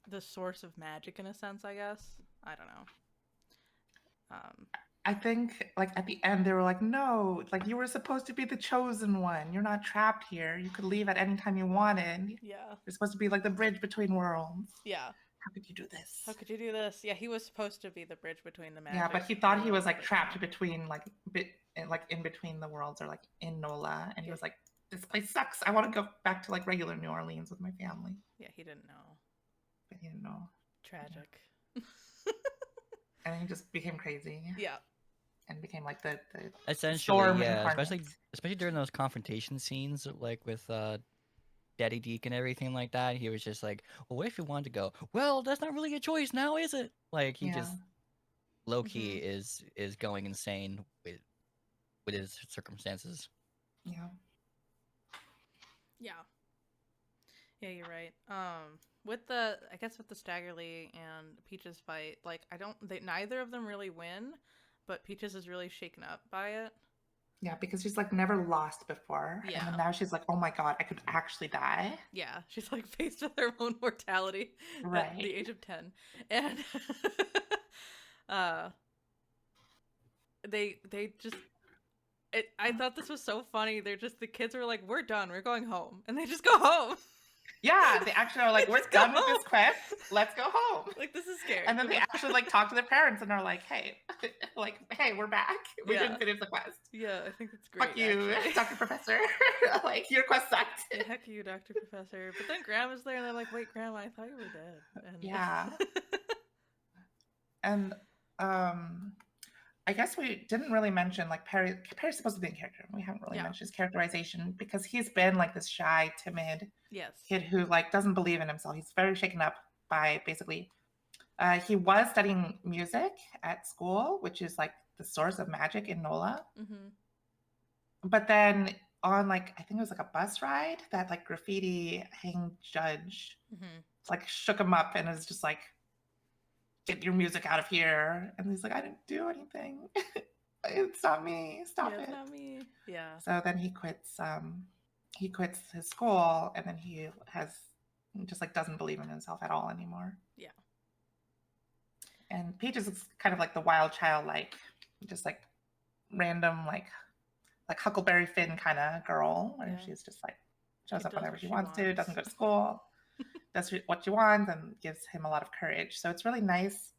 the source of magic in a sense, I guess. I don't know. I think like at the end they were like, no, like you were supposed to be the chosen one. You're not trapped here. You could leave at any time you wanted. Yeah. You're supposed to be like the bridge between worlds. Yeah. How could you do this? How could you do this? Yeah, he was supposed to be the bridge between the magic. Yeah, but he thought he was like trapped between in between the worlds or like in NOLA, and he was like, this place sucks. I want to go back to like regular New Orleans with my family. Yeah, he didn't know. But he didn't know. Tragic. Yeah. And then he just became crazy. Yeah. And became like the essentially, storm yeah, incarnate. especially during those confrontation scenes, like with Daddy Deke and everything like that. He was just like, well, what if you wanted to go? Well, that's not really a choice now, is it? Like, he just low key is going insane with his circumstances. Yeah. Yeah. Yeah, you're right. With the Stagger Lee and Peaches fight, like neither of them really win, but Peaches is really shaken up by it. Yeah, because she's like never lost before. Yeah. And then now she's like, oh my god, I could actually die. Yeah, she's like faced with her own mortality at the age of 10. And they just I thought this was so funny. They're just, the kids were like, we're done, we're going home. And they just go home. Yeah, they actually are like, we're done with this quest. Let's go home. Like, this is scary. And then they actually like talk to their parents and are like, hey, we're back. We didn't finish the quest. Yeah, I think it's great. Fuck you, actually. Dr. Professor. Like, your quest sucked. Yeah, heck you, Dr. Professor. But then Grandma's there and they're like, wait, Grandma, I thought you were dead. And... Yeah. And I guess we didn't really mention like Perry's supposed to be a character. We haven't really mentioned his characterization because he's been like this shy, timid kid who like doesn't believe in himself. He's very shaken up by basically he was studying music at school, which is like the source of magic in NOLA. But then on like, I think it was like a bus ride, that like graffiti hanged judge like shook him up and was just like, get your music out of here. And he's like, I didn't do anything. It's not me. Stop it. It's not me. Yeah. So then he quits his school, and then he just like doesn't believe in himself at all anymore. Yeah. And Peaches is kind of like the wild child, like just like random like Huckleberry Finn kind of girl, where she's just like shows up whenever she wants to, doesn't go to school. Does what she wants and gives him a lot of courage. So it's really nice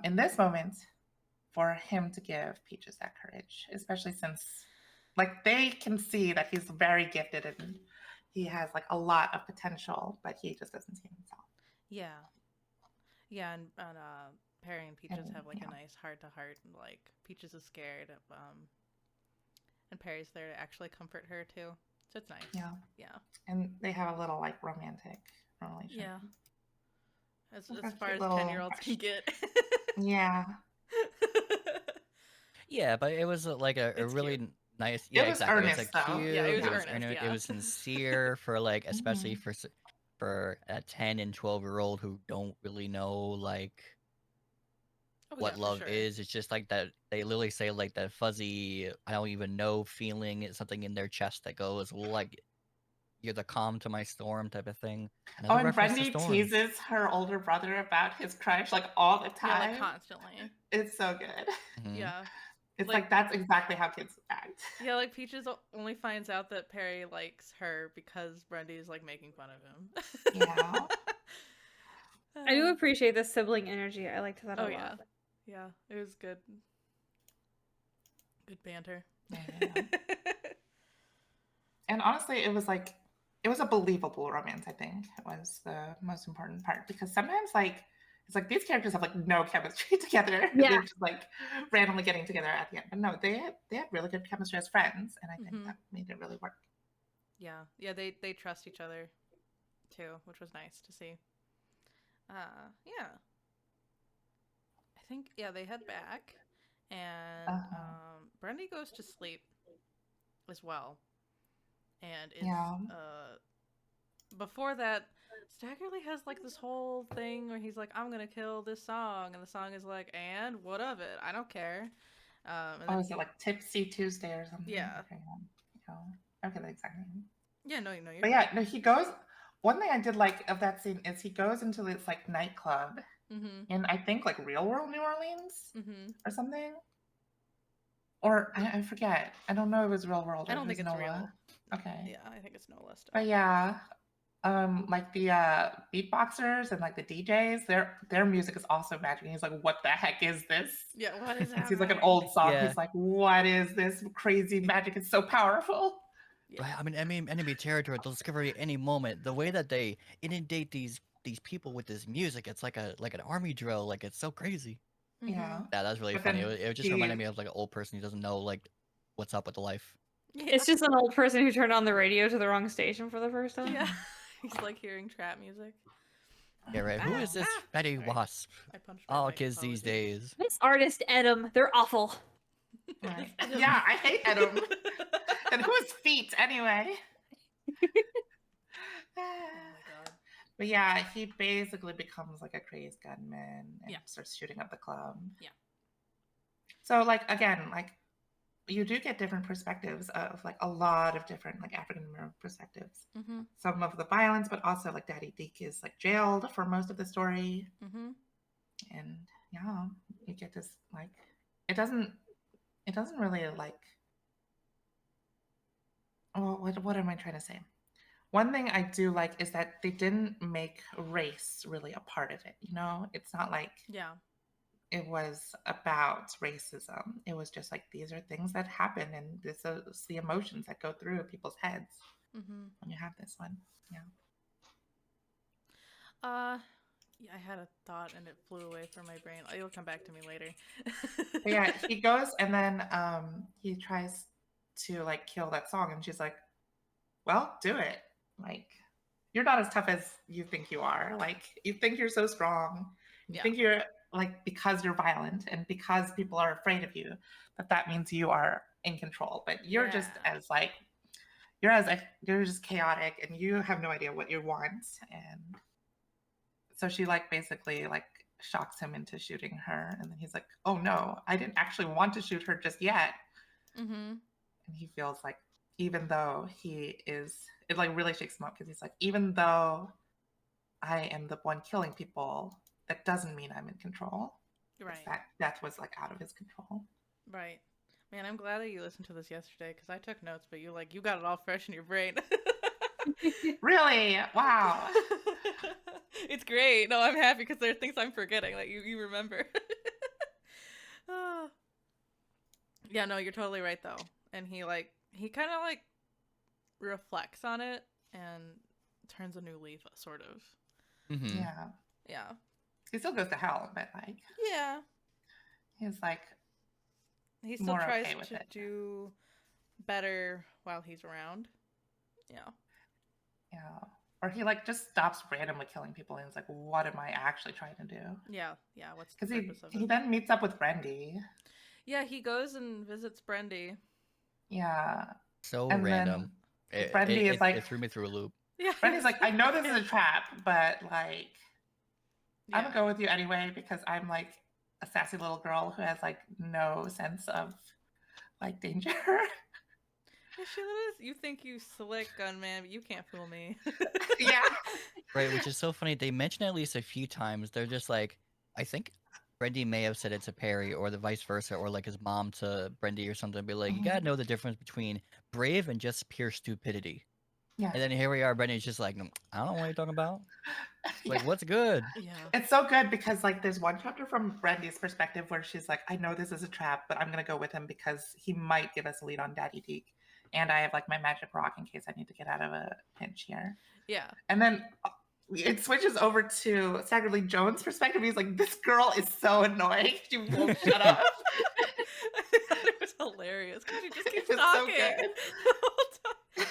in this moment for him to give Peaches that courage, especially since like they can see that he's very gifted and he has like a lot of potential, but he just doesn't see himself. Yeah. Yeah, and Perry and Peaches have like a nice heart-to-heart, and like Peaches is scared, and Perry's there to actually comfort her too. So it's nice. Yeah. Yeah. And they have a little like romantic relationship. Yeah. As far as 10-year-olds can get. Yeah. Yeah, but it was like a really cute. Nice. Yeah, it was exactly. earnest, It was though. cute. Yeah, it was earnest. earnest, It was sincere for like, especially for a 10 and 12-year-old who don't really know like what love is. It's just like that. They literally say like that fuzzy, I don't even know feeling. It's something in their chest that goes like, you're the calm to my storm type of thing. And Brandy teases her older brother about his crush like all the time. Yeah, like constantly. It's so good. Yeah. It's Like- like that's exactly how kids act. Yeah, like Peaches only finds out that Perry likes her because Brandy is like making fun of him. Yeah. I do appreciate the sibling energy. I liked that a Oh lot. yeah, yeah, it was good. Good banter. Yeah. And honestly, it was a believable romance. I think was the most important part because sometimes it's like these characters have like no chemistry together. Yeah. They're just like randomly getting together at the end. But no, they had really good chemistry as friends, and I think Mhm. that made it really work. Yeah, yeah, they trust each other too, which was nice to see. Yeah. I think they head back, and Brandy goes to sleep as well, and it's Yeah. before that, Staggerly has like this whole thing where he's like, "I'm gonna kill this song," and the song is like, "And what of it? I don't care." And then Is it like Tipsy Tuesday or something? Yeah. Okay, I forget the exact name. Yeah, no, you're But yeah, no, he goes. One thing I did like of that scene is he goes into this like nightclub Mm-hmm. in I think like real world New Orleans Mm-hmm. or something. Or I forget. I don't know if it was real world. Or I don't if it think was it's NOLA. real. Okay. Yeah, I think it's Nola stuff. But yeah, like the beatboxers and like the DJs, their music is also magic. And he's like, "What the heck is this?" Yeah, what is It's like an happening? old song. Yeah. He's like, "What is this crazy magic? It's so powerful." Yeah. I mean, enemy territory. They'll discover at any moment. The way that they inundate these people with this music, it's like an army drill. Like it's so crazy. Yeah. Yeah, that's really But funny. then It just he- reminded me of like an old person who doesn't know like what's up with the life. Yeah. It's just an old person who turned on the radio to the wrong station for the first time. Yeah. He's like hearing trap music. Yeah, right. Who is this Betty Sorry. Wasp? I punched my All mic, kids these apologies. days. This artist, Edom, they're awful. Right. Adam. Yeah, I hate Adam. And whose feet anyway? Oh my god. But yeah, he basically becomes like a crazed gunman and Yeah. starts shooting up the club. Yeah. So like again, like you do get different perspectives of like a lot of different like African American perspectives. Mm-hmm. Some of the violence, but also like Daddy Deke is like jailed for most of the story. Mm-hmm. And yeah, you get this like it doesn't really like what am I trying to say? One thing I do like is that they didn't make race really a part of it. You know, it's not like Yeah. it was about racism. It was just like these are things that happen, and this is the emotions that go through people's heads Mm-hmm. when you have this one. Yeah. Yeah, I had a thought and it flew away from my brain. It'll come back to me later. But yeah, he goes and then he tries to like kill that song, and she's like, "Well, do it. Like, you're not as tough as you think you are. Like, you think you're so strong. You Yeah. think you're like because you're violent and because people are afraid of you, that means you are in control. But you're just Yeah. as like you're just chaotic and you have no idea what you want." And so she like basically like shocks him into shooting her, and then he's like, "Oh no, I didn't actually want to shoot her just yet." Mm-hmm. And he feels like even though it like really shakes him up because he's like, even though I am the one killing people, that doesn't mean I'm in control. It's Right. that death was like out of his control. Right. Man, I'm glad that you listened to this yesterday because I took notes, but you got it all fresh in your brain. Really? Wow. It's great. No, I'm happy because there are things I'm forgetting that you remember. Oh. Yeah, no, you're totally right though. And he kind of like reflects on it and turns a new leaf, sort of. Mm-hmm. Yeah. Yeah. He still goes to hell, but like Yeah. he's like He still more tries okay with to it. do better while he's around. Yeah. Yeah. Or he like just stops randomly killing people and he's like, what am I actually trying to do? Yeah. Yeah. What's the Because purpose of he it? then meets up with Brandy. Yeah, he goes and visits Brendy. Yeah. So And random. then Brandy is like it threw me through a loop. Yeah. Brandy's like, I know this is a trap, but like Yeah. I'm gonna go with you anyway because I'm like a sassy little girl who has like no sense of like danger. Yeah, she is. You think you slick gunman, but you can't fool me. Yeah. Right, which is so funny. They mention it at least a few times. They're just like, I think Brendy may have said it to Perry, or the vice versa, or like his mom to Brendy or something. Be like, you Mhm. gotta know the difference between brave and just pure stupidity. Yeah. And then here we are, Brendy's just like, I don't know what you're talking about. It's like, Yeah. what's good? Yeah. It's so good because like there's one chapter from Brendy's perspective where she's like, I know this is a trap, but I'm gonna go with him because he might give us a lead on Daddy Deke. And I have like my magic rock in case I need to get out of a pinch here. Yeah. And then it switches over to Staggerly Jones' perspective. He's like, this girl is so annoying. She won't shut up. I thought it was hilarious because she just keeps It was so talking good. the whole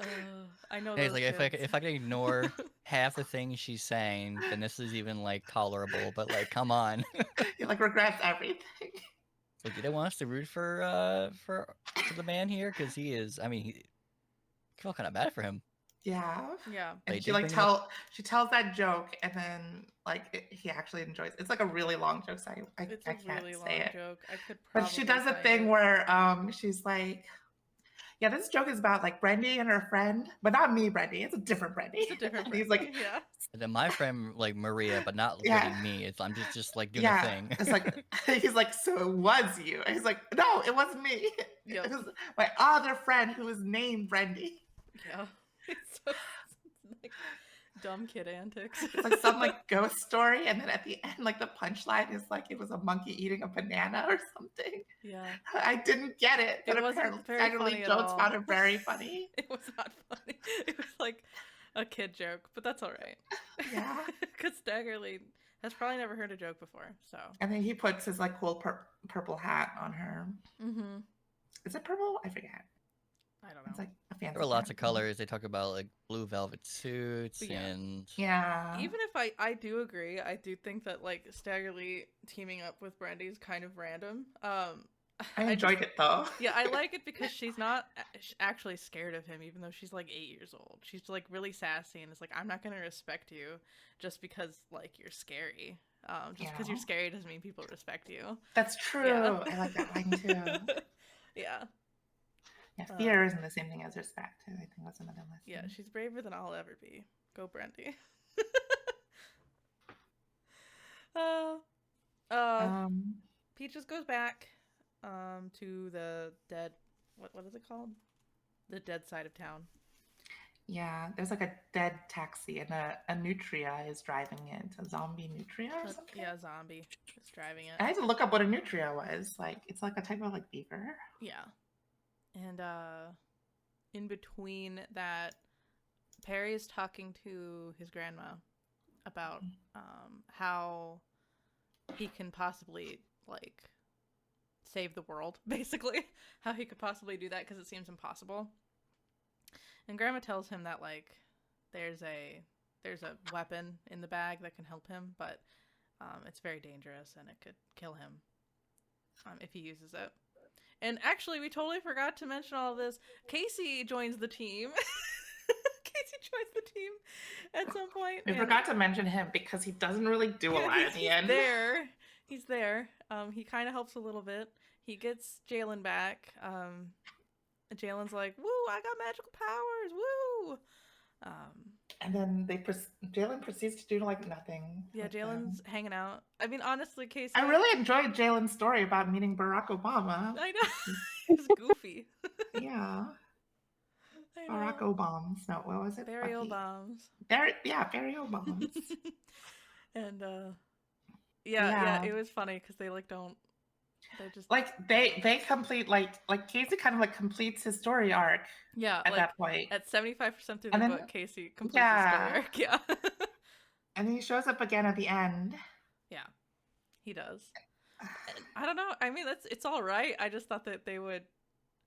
time. I know. And he's those like, kids. if I can ignore half the things she's saying, then this is even like tolerable. But like, come on. He like regrets everything. Like, you don't want us to root for the man here because he is. I mean, I feel kind of bad for him. Yeah. Yeah. And They she did like bring up- she tells that joke and then like he actually enjoys it. It's like a really long joke, so I It's I a can't really say long it. joke. I could probably But she does a find thing it. where she's like, yeah, this joke is about like Brendy and her friend, but not me, Brendy. It's a different Brendy. It's a different. And he's Brandy, like, yeah. And then my friend like Maria, but not Yeah. really me. I'm just like doing a yeah, thing. it's like he's like, so it was you. And he's like, no, it wasn't me. Yep. It was my other friend who was named Brendy. Yeah. It's so it's like dumb kid antics. It's like some like ghost story, and then at the end, like the punchline is like it was a monkey eating a banana or something. Yeah. I didn't get it, but It wasn't apparently very Staggerly funny at Jones all. found it very funny. It was not funny. It was like a kid joke, but that's all right. Yeah. Because Staggerly has probably never heard a joke before, so. And then he puts his like cool purple hat on her. Mm-hmm. Is it purple? I forget. I don't It's know. like a fancy. There were lots hat. of colors. They talk about like blue velvet suits But yeah. and Yeah. Even if I do agree, I do think that like Staggerly teaming up with Brandy is kind of random. I enjoyed it though. Yeah, I like it because she's not actually scared of him, even though she's like 8 years old. She's like really sassy and it's like, I'm not gonna respect you just because like you're scary. Just because you're Yeah. scary doesn't mean people respect you. That's true. Yeah. I like that line too. Yeah. Yeah, fear isn't the same thing as respect. I think that's another lesson. Yeah, she's braver than I'll ever be. Go, Brandy. Peaches goes back to the dead. What is it called? The dead side of town. Yeah, there's like a dead taxi and a nutria is driving it. A zombie nutria or something. Yeah, zombie is driving it. I had to look up what a nutria was. Like, it's like a type of like beaver. Yeah. And in between that, Perry is talking to his grandma about how he can possibly like save the world, basically. How he could possibly do that because it seems impossible. And Grandma tells him that like there's a weapon in the bag that can help him, but it's very dangerous and it could kill him if he uses it. And actually, we totally forgot to mention all of this. Casey joins the team. Casey joins the team at some point. We forgot to mention him because he doesn't really do a lot at the end. He's there. He kind of helps a little bit. He gets Jalen back. Jalen's like, "Woo! I got magical powers! Woo!" And then Jalen proceeds to do like nothing. Yeah, with Jalen's them. hanging out. I mean, honestly, Casey. I really enjoyed Jalen's story about meeting Barack Obama. I know. He's goofy. Yeah. I know. Barack Obamas. No, what was it? Barry Bucky? Obamas. Barry Obamas. And yeah, it was funny because they like don't. They just Like they complete like Casey kind of like completes his story arc at like, that point. at 75% through the And then- book, Casey completes his story arc. Yeah. And then he shows up again at the end. Yeah, he does. I don't know. I mean, it's all right. I just thought that they would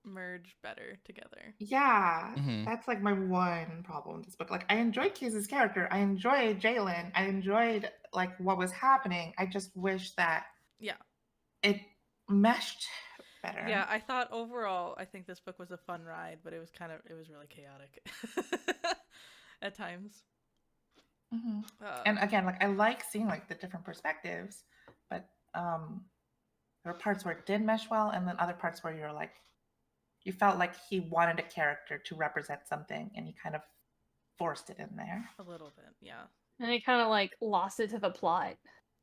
merge better together. Yeah, Mhm. that's like my one problem with this book. Like I enjoyed Casey's character. I enjoyed Jalen. I enjoyed like what was happening. I just wish that it meshed better. Yeah, I thought overall, I think this book was a fun ride, but it was really chaotic at times. Mhm. And again, like I like seeing like the different perspectives, but there were parts where it did mesh well, and then other parts where you're like, you felt like he wanted a character to represent something, and he kind of forced it in there. a little bit, yeah. And it kind of like lost it to the plot.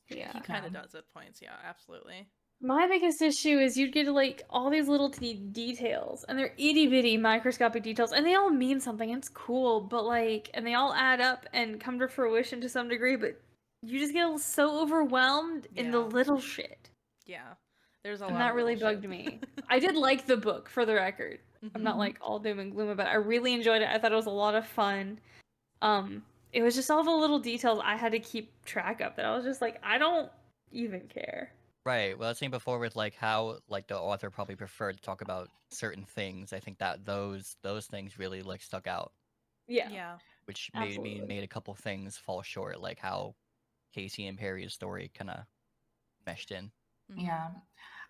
Yeah. He kind of Yeah. does at points. Yeah, absolutely. My biggest issue is you'd get like all these little details, and they're itty bitty microscopic details, and they all mean something. And it's cool, but like, and they all add up and come to fruition to some degree. But you just get so overwhelmed in the Yeah. little shit, Yeah. There's a and lot that of really little bugged shit. me. I did like the book, for the record. I'm Mhm. not like all doom and gloom about it. I really enjoyed it. I thought it was a lot of fun. It was just all the little details I had to keep track of that I was just like, I don't even care. Right. Well, I was saying before with like how like the author probably preferred to talk about certain things. I think that those things really like stuck out, Yeah, Yeah. which absolutely. made a couple things fall short, like how Casey and Perry's story kind of meshed in. Mhm. Yeah.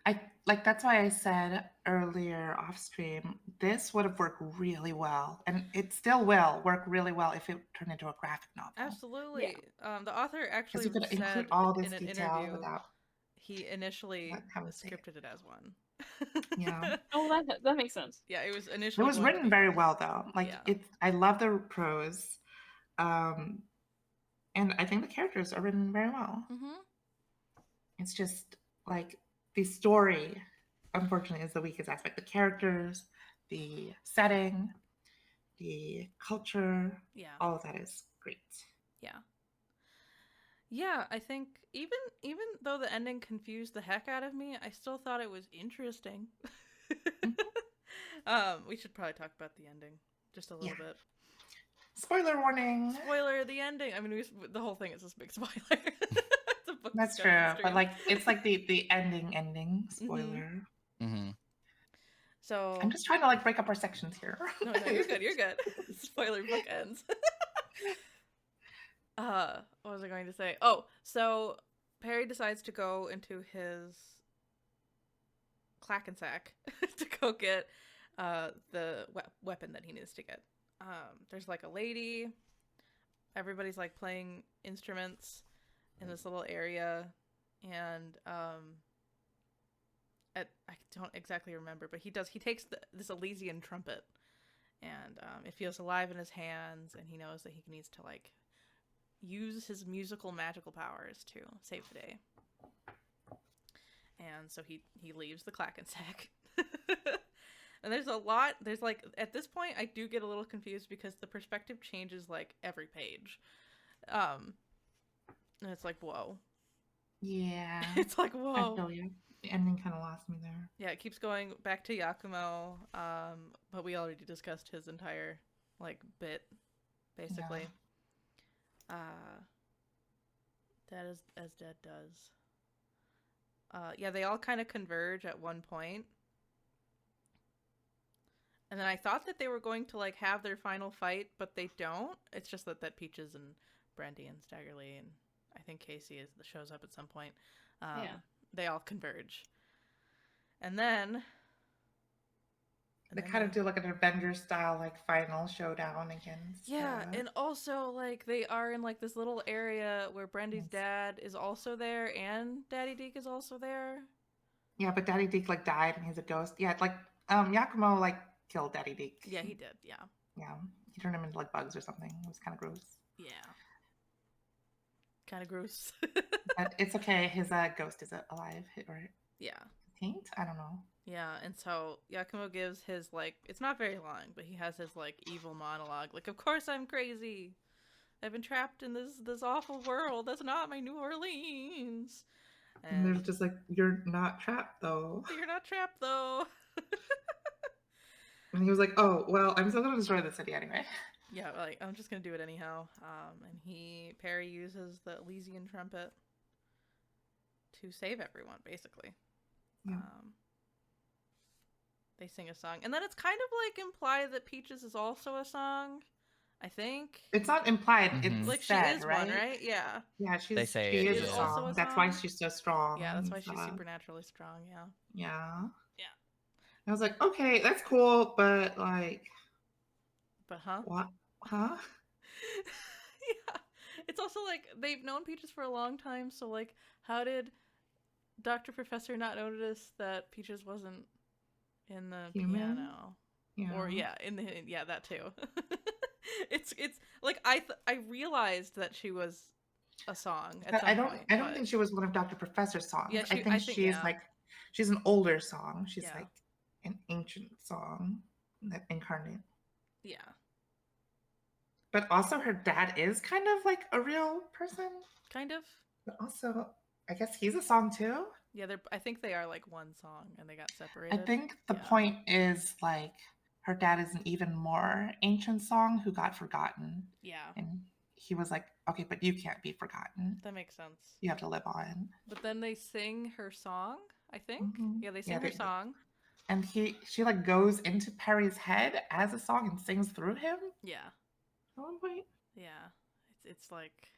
I like that's why I said earlier off stream, this would have worked really well. And it still will work really well if it turned into a graphic novel. Absolutely. The author actually Because you could include said all this in an detail interview without he initially having to say it. scripted it as one. Yeah. Oh, that makes sense. Yeah, it was It initially was going to written be very one. well though. Like Yeah. it's I love the prose. Um and I think the characters are written very well. Mhm. It's just like the story, unfortunately, is the weakest aspect. The characters, the setting, the culture, Yeah. all of that is great. Yeah. Yeah, I think even though the ending confused the heck out of me, I still thought it was interesting. We should probably talk about the ending just a little Yeah. bit. Spoiler warning. Spoiler, the ending. I mean, the whole thing is this big spoiler. It's a book That's discussion true. stream. But like it's like the ending spoiler. Mm-hmm. So I'm just trying to like break up our sections here. no, you're good. You're good. Spoiler book ends. What was I going to say? Oh, so Perry decides to go into his Clack and sack to go get the weapon that he needs to get. There's like a lady. Everybody's like playing instruments in this little area, and I don't exactly remember, but he takes this Elysian trumpet, and it feels alive in his hands, and he knows that he needs to like use his musical magical powers to save the day. And so he leaves the Clack and sack. And there's like at this point I do get a little confused because the perspective changes like every page. And it's like, whoa. Yeah. It's like, I whoa. feel you. The ending kind of lost me there. Yeah, it keeps going back to Yakumo, but we already discussed his entire like bit, basically. Dead as dead does. Yeah, they all kind of converge at one point. And then I thought that they were going to like have their final fight, but they don't. It's just that Peaches and Brandy and Staggerly and I think Casey shows up at some point. They all converge. And then They kind of do like an Avengers style like final showdown against. and also like they are in like this little area where Brandy's dad is also there and Daddy Deke is also there. Yeah, but Daddy Deke like died and he's a ghost. Yeah, like Yakumo like killed Daddy Deke. Yeah, he did. Yeah. Yeah, he turned him into like bugs or something. It was kind of gross. Yeah. Kind of gross. But it's okay. His ghost is alive, or yeah. taint? I don't know. Yeah, and so Yakumo gives his like it's not very long, but he has his like evil monologue. Like, of course I'm crazy. I've been trapped in this awful world. That's not my New Orleans. And there's just like, you're not trapped though. You're not trapped though. And he was like, oh well, I'm still gonna destroy the city anyway. Yeah, like I'm just gonna do it anyhow. And Perry uses the Elysian trumpet to save everyone, basically. Yeah. They sing a song, and then it's kind of like implied that Peaches is also a song. I think It's not implied. Mhm. It's like said, she is right? one, right? Yeah. Yeah, They say she it, is yeah. a song. Also a That's why song? she's so strong. Yeah, that's why and she's stuff. supernaturally strong. Yeah. Yeah. Yeah. I was like, okay, that's cool, but like, But huh? what? Huh? Yeah. It's also like they've known Peaches for a long time, so like, how did Dr. Professor not notice that Peaches wasn't in the Human? piano? Yeah. Or that too. It's like I realized that she was a song at But some point. I don't but think she was one of Dr. Professor's songs. Yeah, I think she's yeah. like she's an older song. She's Yeah. like an ancient song that incarnate. Yeah. But also her dad is kind of like a real person. Kind of. But also I guess he's a song too. Yeah, I think they are like one song and they got I separated. think the Yeah. point is like her dad is an even more ancient song who got forgotten. Yeah. And he was like, okay, but you can't be forgotten. That makes sense. You have to live on. But then they sing her song, I think. Mhm. Yeah, they sing her song. And she like goes into Perry's head as a song and sings through him Yeah. at one point. Yeah. It's like,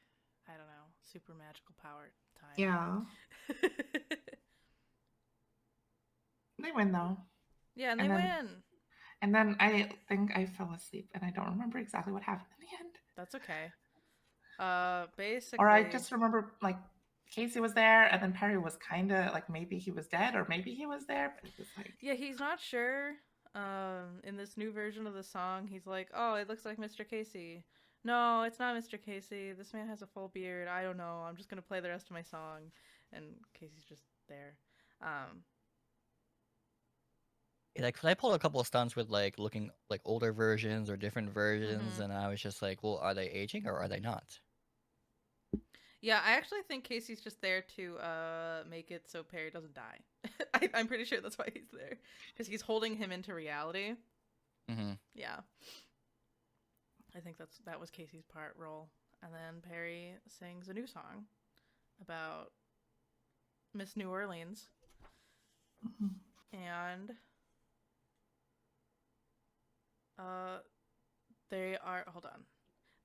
I don't know, super magical power time. Yeah. They win though. Yeah, and And they then- win. And then I think I fell asleep and I don't remember exactly what happened in the end. That's okay. Basically. Or I just remember like Casey was there and then Perry was kind of like maybe he was dead or maybe he was there, but it was like Yeah, he's not sure. In this new version of the song, he's like, "Oh, it looks like Mr. Casey." No, it's not Mr. Casey. This man has a full beard. I don't know. I'm just gonna play the rest of my song, and Casey's just there. Like, 'cause I pulled a couple of stunts with like looking like older versions or different versions, Mhm. and I was just like, well, are they aging or are they not? Yeah, I actually think Casey's just there to make it so Perry doesn't die. I'm pretty sure that's why he's there, because he's holding him into reality. Mm-hmm. Yeah, I think that was Casey's role, and then Perry sings a new song about Miss New Orleans, mhm. and they are hold on.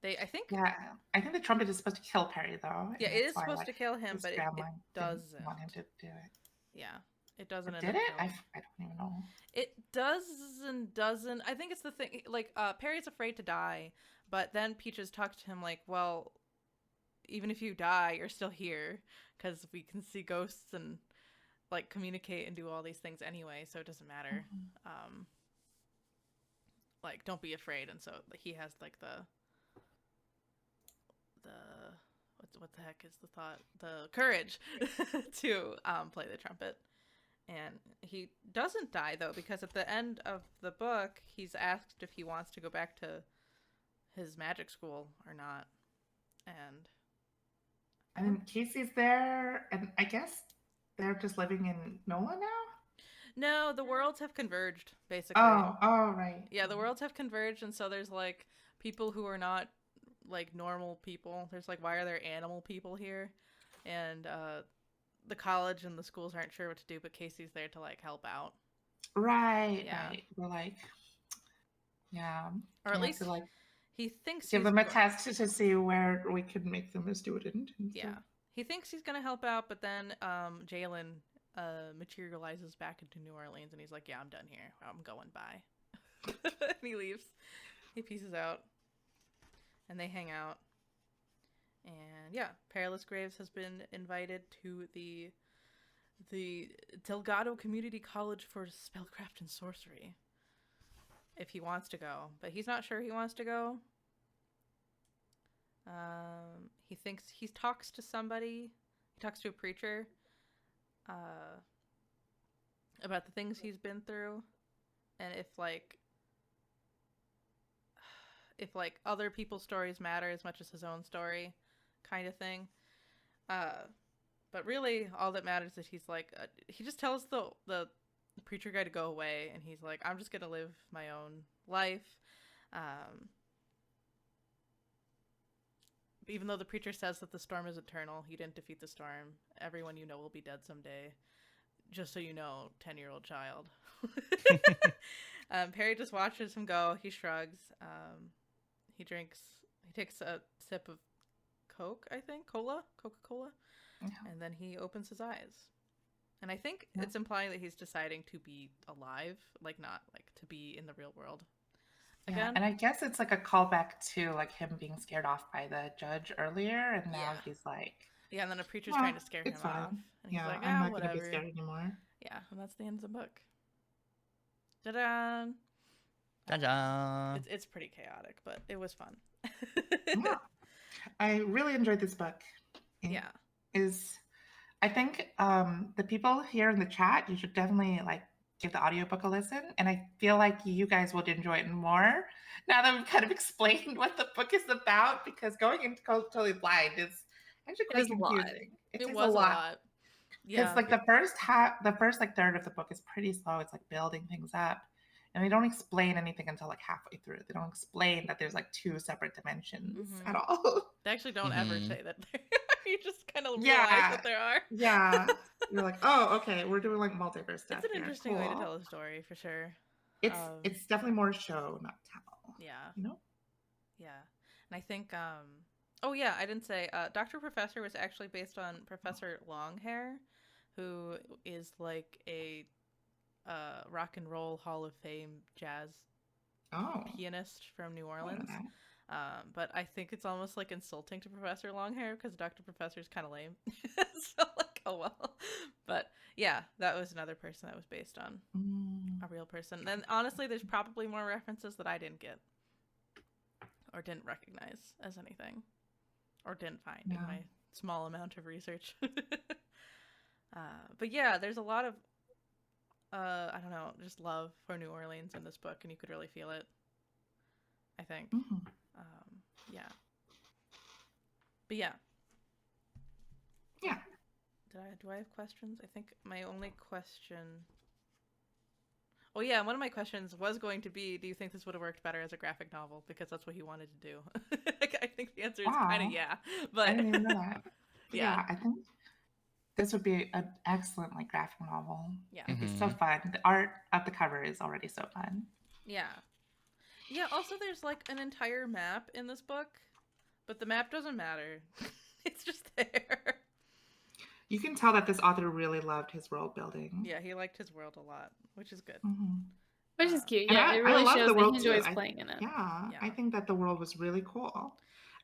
I think Yeah, I think the trumpet is supposed to kill Perry though. and yeah, it that's is why, supposed like, to kill him, his but it grandma didn't doesn't. want him to do it. Yeah, it doesn't. But end did up it? killing. I don't even know. It does and doesn't. I think it's the thing. Like, Perry's afraid to die, but then Peaches talks to him like, "Well, even if you die, you're still here because we can see ghosts and like communicate and do all these things anyway, so it doesn't matter. Mhm. Like, don't be afraid." And so like, he has like the what the heck is the thought? The courage to play the trumpet. And he doesn't die, though, because at the end of the book, he's asked if he wants to go back to his magic school or not. And And Casey's there, and I guess they're just living in NOLA now? no, the worlds have converged, basically. Oh, right. Yeah, the worlds have converged, and so there's, like, people who are not, like, normal people. There's, like, why are there animal people here? And, the college and the schools aren't sure what to do, but Casey's there to like help out. Right, Yeah. right. We're like, yeah. Or at we have least to, like, he thinks give he's them a test to see where we could make them a student. And Yeah. stuff. He thinks he's gonna help out, but then Jalen materializes back into New Orleans and he's like, "Yeah, I'm done here. I'm going by." And he leaves. He pieces out. And they hang out. And yeah, Perilous Graves has been invited to the Delgado Community College for Spellcraft and Sorcery. If he wants to go, but he's not sure he wants to go. He thinks he talks to somebody. He talks to a preacher about the things he's been through, and if other people's stories matter as much as his own story, kind of thing. But really, all that matters is he's like, he just tells the preacher guy to go away, and he's like, "I'm just gonna live my own life." Even though the preacher says that the storm is eternal, he didn't defeat the storm. Everyone you know will be dead someday. Just so you know, 10-year-old child. Perry just watches him go. He shrugs. He takes a sip of Coca-Cola, Yeah. and then he opens his eyes. And I think it's implying that he's deciding to be alive, like not like to be in the real world Yeah, again. and I guess it's like a callback to like him being scared off by the judge earlier, and now Yeah. he's like, Yeah, and then a preacher's "Well, trying to scare him it's fine. off. And he's Yeah, like, I'm not whatever. gonna be scared anymore." Yeah, and that's the end of the book. Ta-da! Ta-da! It's pretty chaotic, but it was fun. Yeah. I really enjoyed this book. Yeah. is I think the people here in the chat, you should definitely like give the audiobook a listen. And I feel like you guys would enjoy it more now that we've kind of explained what the book is about, because going into totally blind is actually It quite is a lot. confusing. It takes was a lot. Because Yeah. like the first like third of the book is pretty slow. It's like building things up. And they don't explain anything until like halfway through. They don't explain that there's like two separate dimensions at all. They actually don't ever Mhm. say that there are. You just kind of realize that there are. Yeah. You're like, oh, okay, we're doing like multiverse stuff. It's an here. interesting way to Cool. tell a story for sure. It's definitely more show, not tell. Yeah. You know? Yeah. And I think oh yeah, I didn't say Dr. Professor was actually based on Professor Longhair, who is like a rock and roll Hall of Fame jazz pianist from New Orleans. But I think it's almost like insulting to Professor Longhair because Dr. Professor's kind of lame. So like, oh well. But yeah, that was another person that was based on a real person. And honestly, there's probably more references that I didn't get or didn't recognize as anything or didn't find in my small amount of research. But yeah, there's a lot of I don't know, just love for New Orleans in this book, and you could really feel it, I think. Yeah. But yeah. Yeah. Do I have questions? I think my only question... Oh yeah, one of my questions was going to be, do you think this would have worked better as a graphic novel? Because that's what he wanted to do. I think the answer is kind of yeah. But I didn't even know that. Yeah. I think this would be an excellent like graphic novel. Yeah. It'd be so fun. The art of the cover is already so fun. Yeah. Yeah, also there's like an entire map in this book, but the map doesn't matter. It's just there. You can tell that this author really loved his world building. Yeah, he liked his world a lot, which is good. Which is cute. And Yeah, it really love shows the that world he enjoys too. playing in it. Yeah, I think that the world was really cool.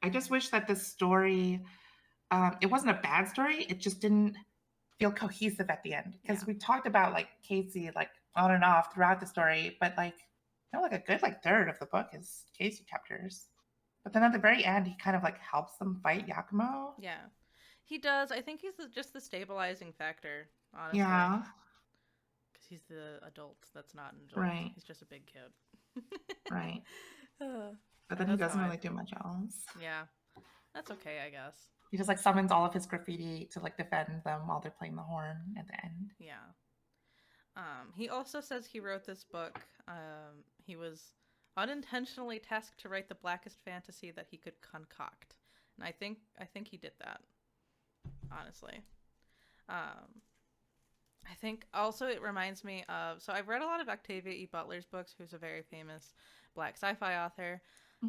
I just wish that the story, it wasn't a bad story. It just didn't feel cohesive at the end. Because we talked about like Casey like on and off throughout the story, but like, you know, like a good like third of the book is Casey chapters. But then at the very end, he kind of like helps them fight Yakumo. Yeah, he does. I think he's just the stabilizing factor, honestly. Yeah. Because he's the adult that's not an adult. Right. He's just a big kid. Right. But then he doesn't really do much else. Yeah. That's okay, I guess. He just like summons all of his graffiti to like defend them while they're playing the horn at the end. Yeah. He also says he wrote this book. He was unintentionally tasked to write the blackest fantasy that he could concoct. And I think he did that. Honestly. I think also it reminds me of, so I've read a lot of Octavia E. Butler's books, who's a very famous black sci-fi author.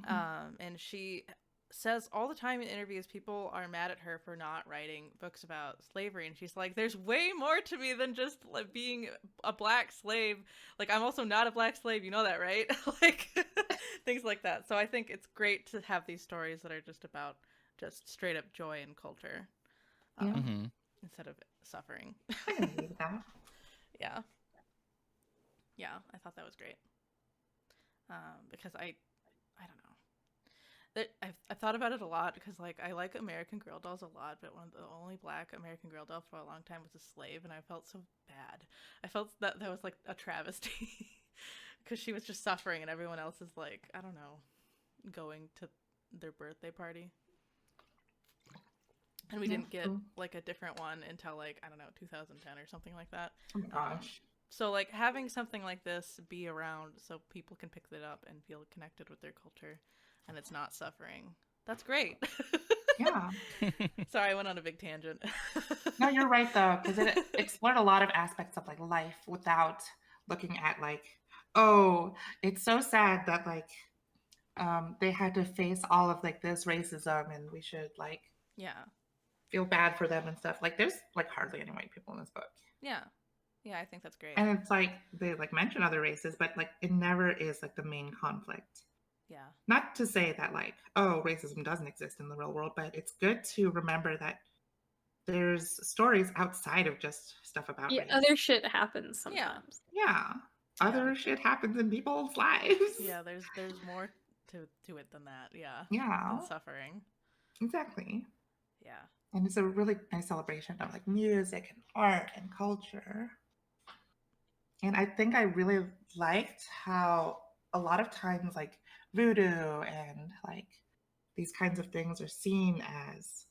And she says all the time in interviews people are mad at her for not writing books about slavery, and she's like, there's way more to me than just like being a black slave. Like, I'm also not a black slave, you know that, right? Like things like that. So I think it's great to have these stories that are just about just straight up joy and culture instead of suffering. I can agree with that. Yeah, I thought that was great. Because I don't know. I've thought about it a lot because like I like American Girl dolls a lot, but one of the only black American Girl doll for a long time was a slave, and I felt so bad. I felt that was like a travesty because she was just suffering, and everyone else is like, I don't know, going to their birthday party. And we didn't get like a different one until like, I don't know, 2010 or something like that. Oh my gosh. So like having something like this be around so people can pick it up and feel connected with their culture and it's not suffering. That's great. Yeah. Sorry, I went on a big tangent. No, you're right though, because it explored a lot of aspects of like life without looking at like, oh, it's so sad that like they had to face all of like this racism and we should like feel bad for them and stuff. Like there's like hardly any white people in this book. Yeah, I think that's great. And it's like they like mention other races, but like it never is like the main conflict. Yeah. Not to say that like, oh, racism doesn't exist in the real world, but it's good to remember that there's stories outside of just stuff about race. Other shit happens sometimes. Yeah. Other shit happens in people's lives. Yeah, there's more to it than that. Yeah. Yeah. Than suffering. Exactly. Yeah. And it's a really nice celebration of like music and art and culture. And I think I really liked how a lot of times like voodoo and like these kinds of things are seen as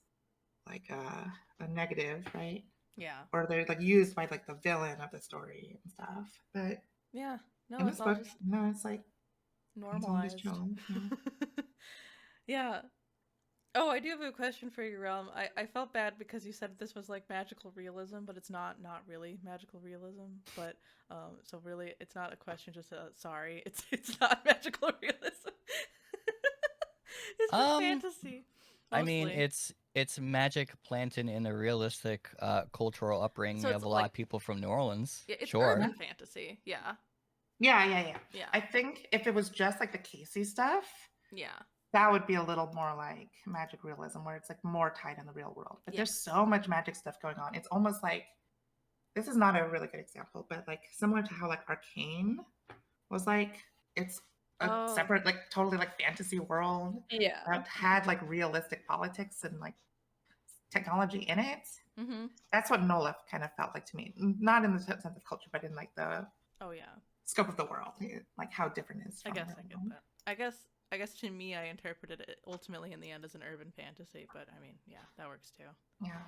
like a negative, right? Yeah. Or they're like used by like the villain of the story and stuff. But Yeah. No, in it's this all book, just no, it's like someone just normalized. chilling. Yeah. Yeah. Oh, I do have a question for you, Realm. I felt bad because you said this was like magical realism, but it's not really magical realism. But so really, it's not a question. Just sorry, it's not magical realism. It's just Um, fantasy, I mean, mostly. it's magic planted in a realistic cultural So upbringing it's of a lot like of people from New Orleans. yeah, it's Sure. urban fantasy. Yeah, Yeah. yeah, I think if it was just like the Casey stuff, yeah, that would be a little more like magic realism where it's like more tied in the real world. But there's yes, so much magic stuff going on. It's almost like this is not a really good example, but like similar to how like Arcane was like it's a Oh, separate, like totally like fantasy world Yeah. that had like realistic politics and like technology in it. mm-hmm. That's what Nola kind of felt like to me. Not in the sense of culture, but in like the Oh yeah. scope of the world, like how different it is I from the guess I real get world. that. I guess to me, I interpreted it ultimately in the end as an urban fantasy. But I mean, yeah, that works too. Yeah.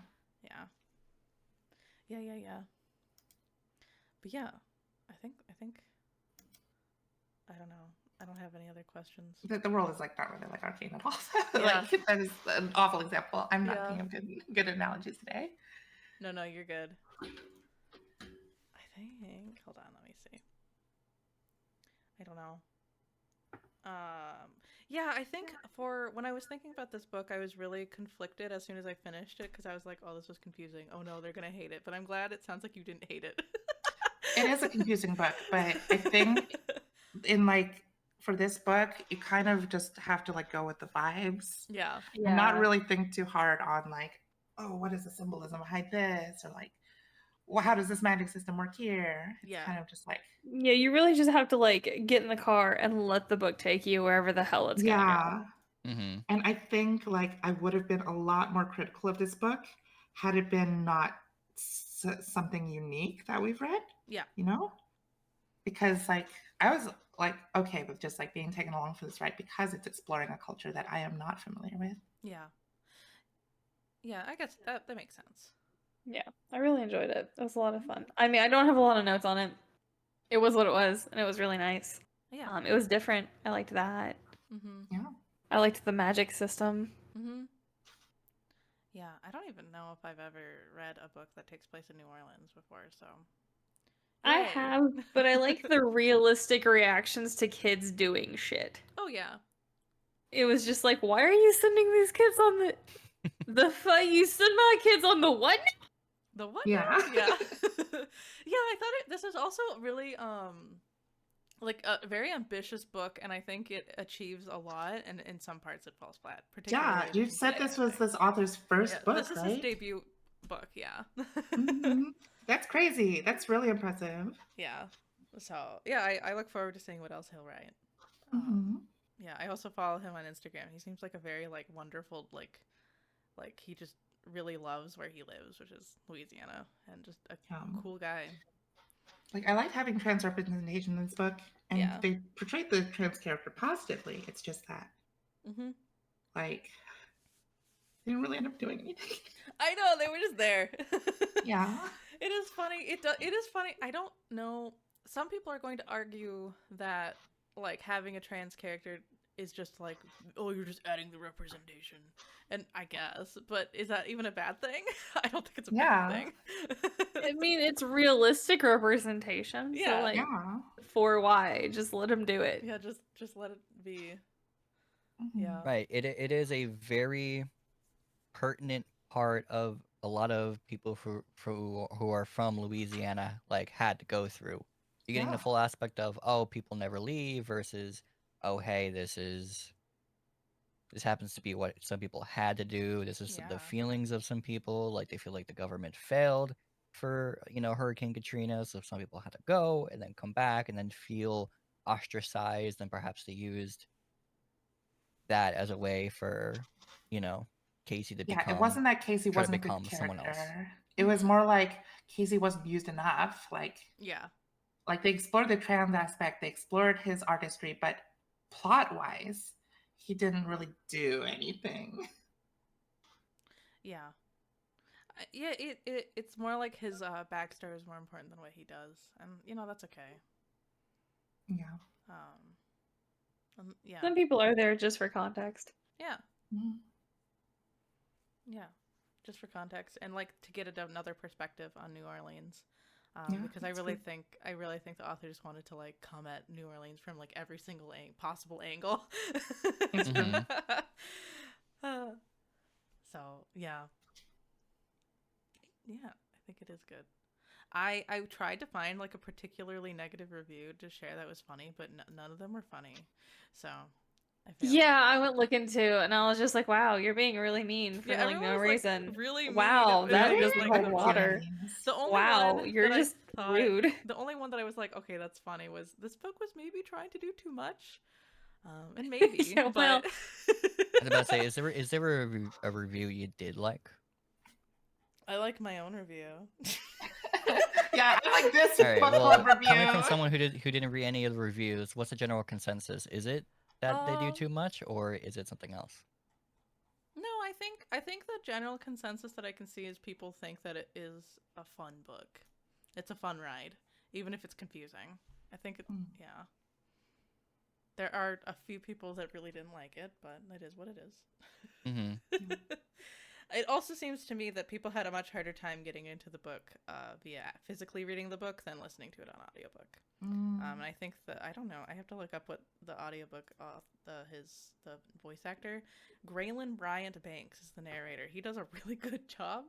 Yeah, yeah. But yeah, I think I don't know. I don't have any other questions. The world is like not really like Arcane at all. Yeah. Like that is an awful example. I'm not Yeah. thinking of good analogies today. No, you're good. I think. Hold on, let me see. I don't know. Yeah, I think for when I was thinking about this book, I was really conflicted as soon as I finished it because I was like, "Oh, this was confusing. Oh no, they're gonna hate it." But I'm glad it sounds like you didn't hate it. It is a confusing book, but I think in like for this book, you kind of just have to like go with the vibes Yeah. and not really think too hard on like, oh, what is the symbolism behind this, or like, well, how does this magic system work here? It's Yeah. kind of just like, Yeah, you really just have to like get in the car and let the book take you wherever the hell it's gonna yeah. Mm-hmm. And I think like I would have been a lot more critical of this book had it been not something unique that we've read, Yeah. you know? Because like I was like okay with just like being taken along for this ride because it's exploring a culture that I am not familiar with. Yeah. Yeah, I guess that makes sense. go. Yeah, I really enjoyed it. It was a lot of fun. I mean, I don't have a lot of notes on it. It was what it was, and it was really nice. Yeah. It was different. I liked that. Mm-hmm. Yeah. I liked the magic system. Mm-hmm. Yeah, I don't even know if I've ever read a book that takes place in New Orleans before, so I Yay. have, but I like the realistic reactions to kids doing shit. Oh yeah. It was just like, why are you sending these kids on the fight? You send my kids on the what? The what? Yeah. Now? Yeah. Yeah, I thought this is also really like a very ambitious book, and I think it achieves a lot, and in some parts it falls flat. Particularly Yeah, you said today, this I was think. this author's first Yeah, book, this is right? his debut book. Yeah. Mhm. That's crazy. That's really impressive. Yeah. So yeah, I look forward to seeing what else he'll write. Hmm. Yeah, I also follow him on Instagram. He seems like a very like wonderful like he just really loves where he lives, which is Louisiana, and just a cool guy. Like I like having trans representation in this book, and Yeah. they portrayed the trans character positively. It's just that, Mm-hmm. like, they didn't really end up doing anything. I know they were just there. Yeah. It is funny. It is funny. I don't know. Some people are going to argue that like having a trans character is just like, oh, you're just adding the representation. And I guess, but is that even a bad thing? I don't think it's a bad thing. I mean, it's realistic representation. Yeah. So like, Yeah. for why? Just let him do it. Yeah, just let it be. Mhm. Yeah. Right. It is a very pertinent part of a lot of people who are from Louisiana like had to go through. You're getting the Yeah. full aspect of, oh, people never leave versus, oh, hey, this happens to be what some people had to do. This is Yeah. the feelings of some people, like they feel like the government failed for, Hurricane Katrina, so some people had to go and then come back and then feel ostracized, and perhaps they used that as a way for, Casey to Yeah, become it wasn't that Casey try to wasn't a good become someone else. character. It was more like Casey wasn't used enough. Yeah. Like they explored the trans aspect, they explored his artistry, but plot-wise, he didn't really do anything. Yeah. Yeah, it's more like his backstory is more important than what he does, and that's okay. Yeah. Yeah. Some people are there just for context. Yeah. Mhm. Yeah. Just for context and like to get another perspective on New Orleans. Yeah, Because I that's really true. think the author just wanted to like come at New Orleans from like every single possible angle. It's true. Mhm. So yeah, I think it is good. I tried to find like a particularly negative review to share that was funny, but none of them were funny. So I failed. Yeah, I went looking too, and I was just like, "Wow, you're being really mean for Yeah, like everyone no was like reason." really mean. Wow, and, that like, doesn't like, hold the water. The only Wow, one you're that just I thought, rude. The only one that I was like, okay, that's funny was this book was maybe trying to do too much, and maybe, Yeah, well- but I was about to say, is there a review you did like? I like my own review. Yeah, I like this All right, book well, club review. coming from someone who didn't read any of the reviews, what's the general consensus? Is it that they do Um, too much, or is it something else? No, I think the general consensus that I can see is people think that it is a fun book. It's a fun ride, even if it's confusing. I think yeah. There are a few people that really didn't like it, but it is what it is. Mm-hmm. It also seems to me that people had a much harder time getting into the book via physically reading the book than listening to it on audiobook. And I think that I don't know. I have to look up what the audiobook the voice actor Graylin Bryant Banks is the narrator. He does a really good job.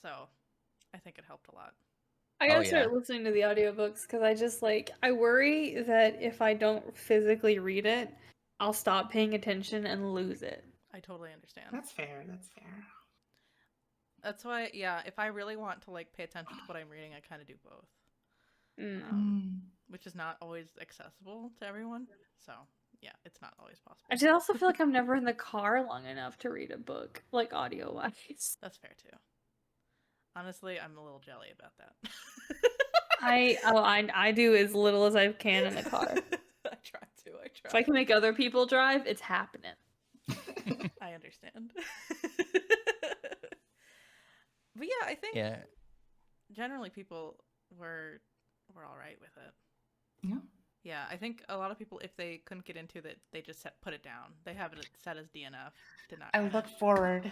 So I think it helped a lot. I gotta start listening to the audiobooks because I just I worry that if I don't physically read it, I'll stop paying attention and lose it. I totally understand. That's fair. That's fair. That's why, yeah, if I really want to like pay attention to what I'm reading, I kind of do both. Which is not always accessible to everyone. So, yeah, it's not always possible. I just also feel like I'm never in the car long enough to read a book, like audio-wise. That's fair too. Honestly, I'm a little jelly about that. I do as little as I can in the car. I try to. If I can make other people drive, it's happening. I understand. But yeah, I think generally people were all right with it. Yeah. Yeah, I think a lot of people, if they couldn't get into it, they just put it down. They have it set as DNF. Did not. I look forward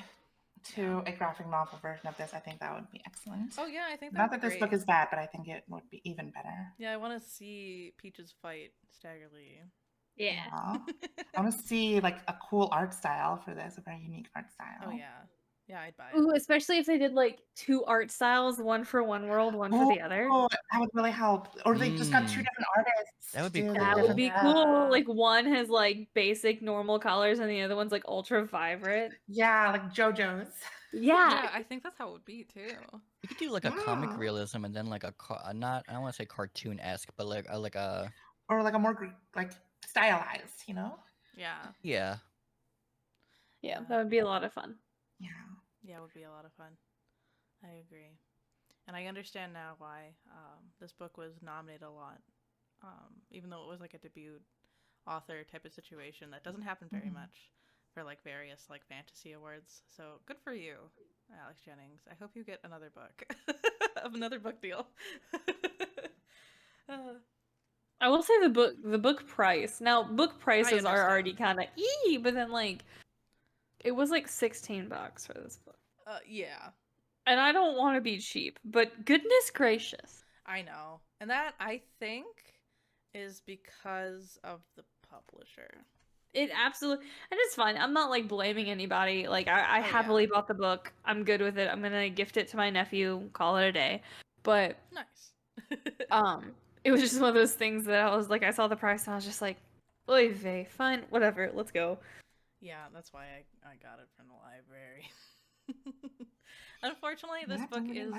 to a graphic novel version of this. I think that would be excellent. Oh yeah, I think not that this book is bad, but I think it would be even better. Yeah, I want to see Peaches fight Stagger Lee. Yeah. I want to see like a cool art style for this, a very unique art style. Oh yeah. Yeah, I'd buy it. Ooh, especially if they did like 2 art styles, one for one world, one for the other. Oh, that would really help. Or they just got 2 different artists. That would be cool. That would be cool. Like one has like basic normal colors and the other one's like ultra vibrant. Yeah, like JoJo's. Yeah, I think that's how it would be too. You could do like a comic realism and then like not I don't want to say cartoon-esque, but like a or like a more like stylized, you know? Yeah. Yeah. Yeah, that would be a lot of fun. Yeah. Yeah, it would be a lot of fun. I agree. And I understand now why this book was nominated a lot. Even though it was like a debut author type of situation. That doesn't happen very much for like various like fantasy awards. So good for you, Alex Jennings. I hope you get another book. Another book deal. I will say the book price. Now, book prices are already kind of but then like it was like $16 for this book. Yeah. And I don't want to be cheap, but goodness gracious. I know. And that I think is because of the publisher. It absolutely, and it's fine. I'm not like blaming anybody. Like I happily bought the book. I'm good with it. I'm gonna gift it to my nephew. Call it a day. But nice. It was just one of those things that I was like, I saw the price and I was just like, oy vey, fine, whatever, let's go. Yeah, that's why I got it from the library. Unfortunately, this book is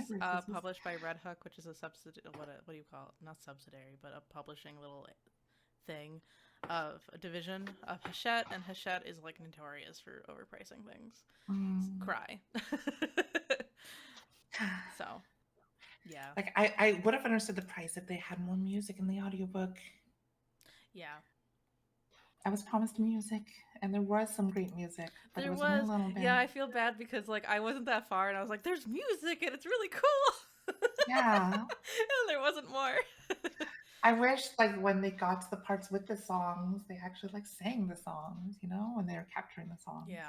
published by Red Hook, which is a what do you call it? Not subsidiary, but a publishing little thing. of a division of Hachette, and Hachette is like notorious for overpricing things. Mm. Cry. So, yeah. Like I would have understood the price if they had more music in the audiobook. Yeah. I was promised music, and there was some great music, but There it was only a was. little bit. Yeah, I feel bad because like I wasn't that far and I was like, there's music and it's really cool. Yeah. And there wasn't more. I wish like when they got to the parts with the songs, they actually like sang the songs, you know, when they were capturing the songs. Yeah.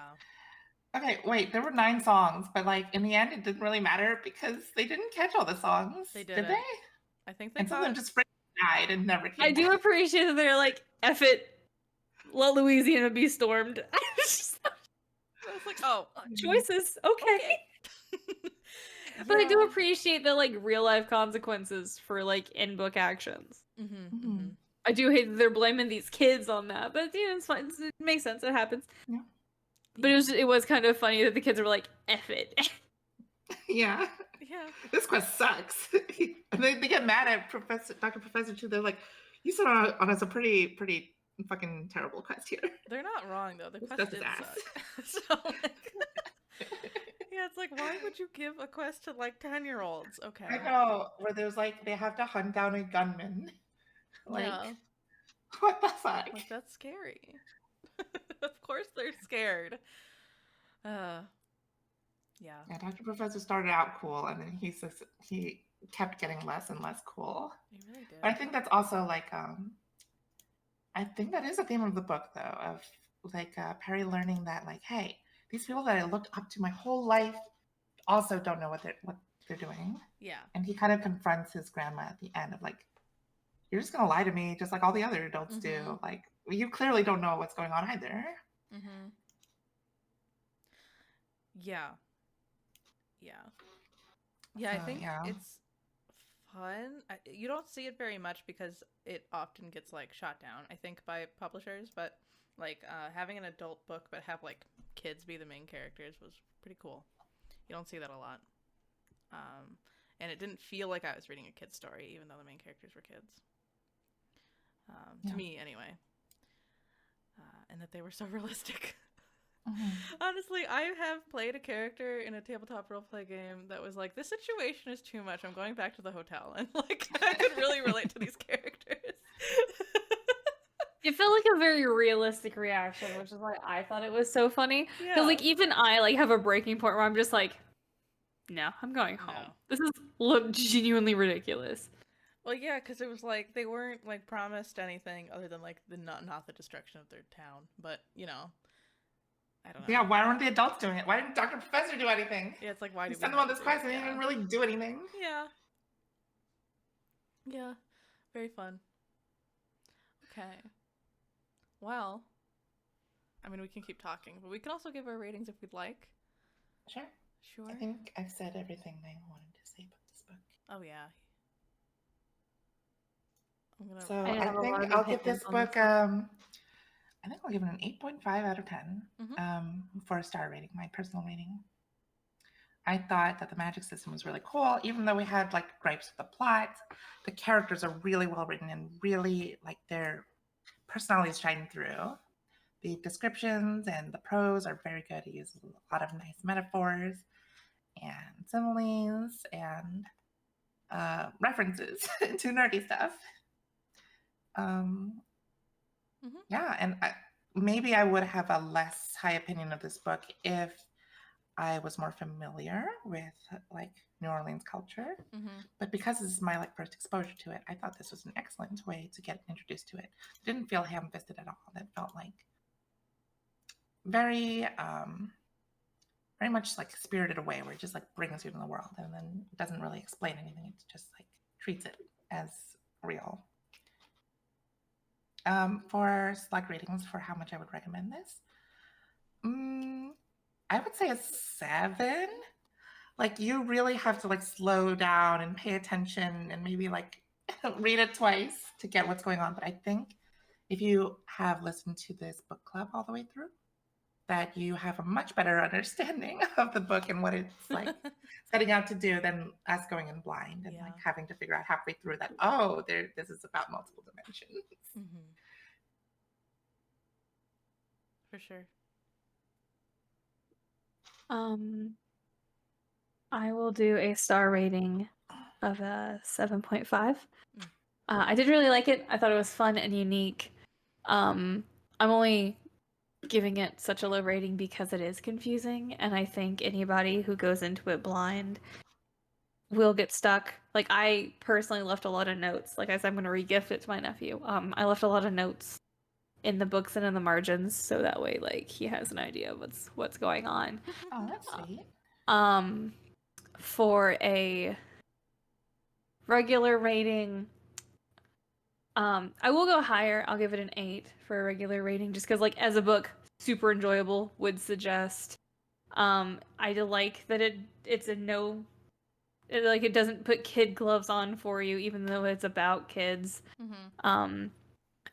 Okay, wait, there were 9 songs, but like in the end it didn't really matter because they didn't catch all the songs. They Did didn't. they? I think they And some of them caught. just freaking died and never came I do back. appreciate that they're like, F it, let Louisiana be stormed. I was like, oh, Choices, okay. But I do Yeah. appreciate the like real life consequences for like in book actions. Mhm. I do hate that they're blaming these kids on that, but you know, it's fine. It makes sense. It happens. Yeah. But it was kind of funny that the kids were like, F it. Yeah. Yeah. This quest sucks. And they get mad at Dr. Professor too. They're like, you set on us a pretty fucking terrible quest here. They're not wrong though. The This quest stuff is did ass. suck. So like, yeah, it's like, why would you give a quest to like 10-year-olds? Okay. I know, where there's like they have to hunt down a gunman. Like, Yeah. what the fuck? Like that's scary. Of course they're scared. Yeah. Yeah, Dr. Professor started out cool, and then he kept getting less and less cool. He really did. But I think that's also like I think that is a theme of the book though, of like Perry learning that like, hey, these people that I looked up to my whole life also don't know what they're doing. Yeah. And he kind of confronts his grandma at the end of like, you're just gonna lie to me just like all the other adults do. Like, you clearly don't know what's going on either. Yeah. Yeah. Yeah, I So, think yeah. it's fun. You don't see it very much because it often gets like shot down, I think, by publishers, but like having an adult book but have like kids be the main characters was pretty cool. You don't see that a lot. And it didn't feel like I was reading a kid's story, even though the main characters were kids. To me, anyway. And that they were so realistic. Honestly, I have played a character in a tabletop roleplay game that was like, this situation is too much. I'm going back to the hotel. And like, I could really relate to these characters. It felt like a very realistic reaction, which is why I thought it was so funny. Because Yeah. like even I like have a breaking point where I'm just like, no, I'm going home. No. This is look genuinely ridiculous. Well, yeah, because it was like they weren't like promised anything other than like the not the destruction of their town. But you know, I don't know. Yeah, why weren't the adults doing it? Why didn't Dr. Professor do anything? Yeah, it's like why He did we sent them on have this to do quest it? and he Yeah. didn't really do anything. Yeah. Yeah. Very fun. Okay. Well, I mean, we can keep talking, but we can also give our ratings if we'd like. Sure. Sure. I think I've said everything I wanted to say about this book. Oh yeah. I'm gonna. So I I have a lot think of I'll give this opinions on this book, one. I think I'll give it an 8.5 out of 10 Mhm. for a star rating, my personal rating. I thought that the magic system was really cool, even though we had like gripes with the plot. The characters are really well written and really like their personalities shine through. The descriptions and the prose are very good. He uses a lot of nice metaphors and similes and references to nerdy stuff. Yeah, and maybe I would have a less high opinion of this book if I was more familiar with like New Orleans culture. But because this is my like first exposure to it, I thought this was an excellent way to get introduced to it. It didn't feel ham-fisted at all. That felt like very very much like Spirited Away, where it just like brings you to the world and then doesn't really explain anything. It just like treats it as real. For select ratings for how much I would recommend this, I would say a 7. Like you really have to like slow down and pay attention and maybe like read it twice to get what's going on. But I think if you have listened to this book club all the way through, that you have a much better understanding of the book and what it's like setting out to do than us going in blind and like having to figure out halfway through that, oh, this is about multiple dimensions. for sure. I will do a star rating of a 7.5. Mm. I did really like it. I thought it was fun and unique. I'm only giving it such a low rating because it is confusing, and I think anybody who goes into it blind will get stuck. Like, I personally left a lot of notes. Like I said, I'm going to re-gift it to my nephew. I left a lot of notes in the books and in the margins, so that way, like, he has an idea of what's going on. Oh, that's sweet. For a regular rating, I will go higher. I'll give it an 8 for a regular rating, just because, like, as a book, super enjoyable. Would suggest. I like that it's a no. It doesn't put kid gloves on for you, even though it's about kids. Mm-hmm.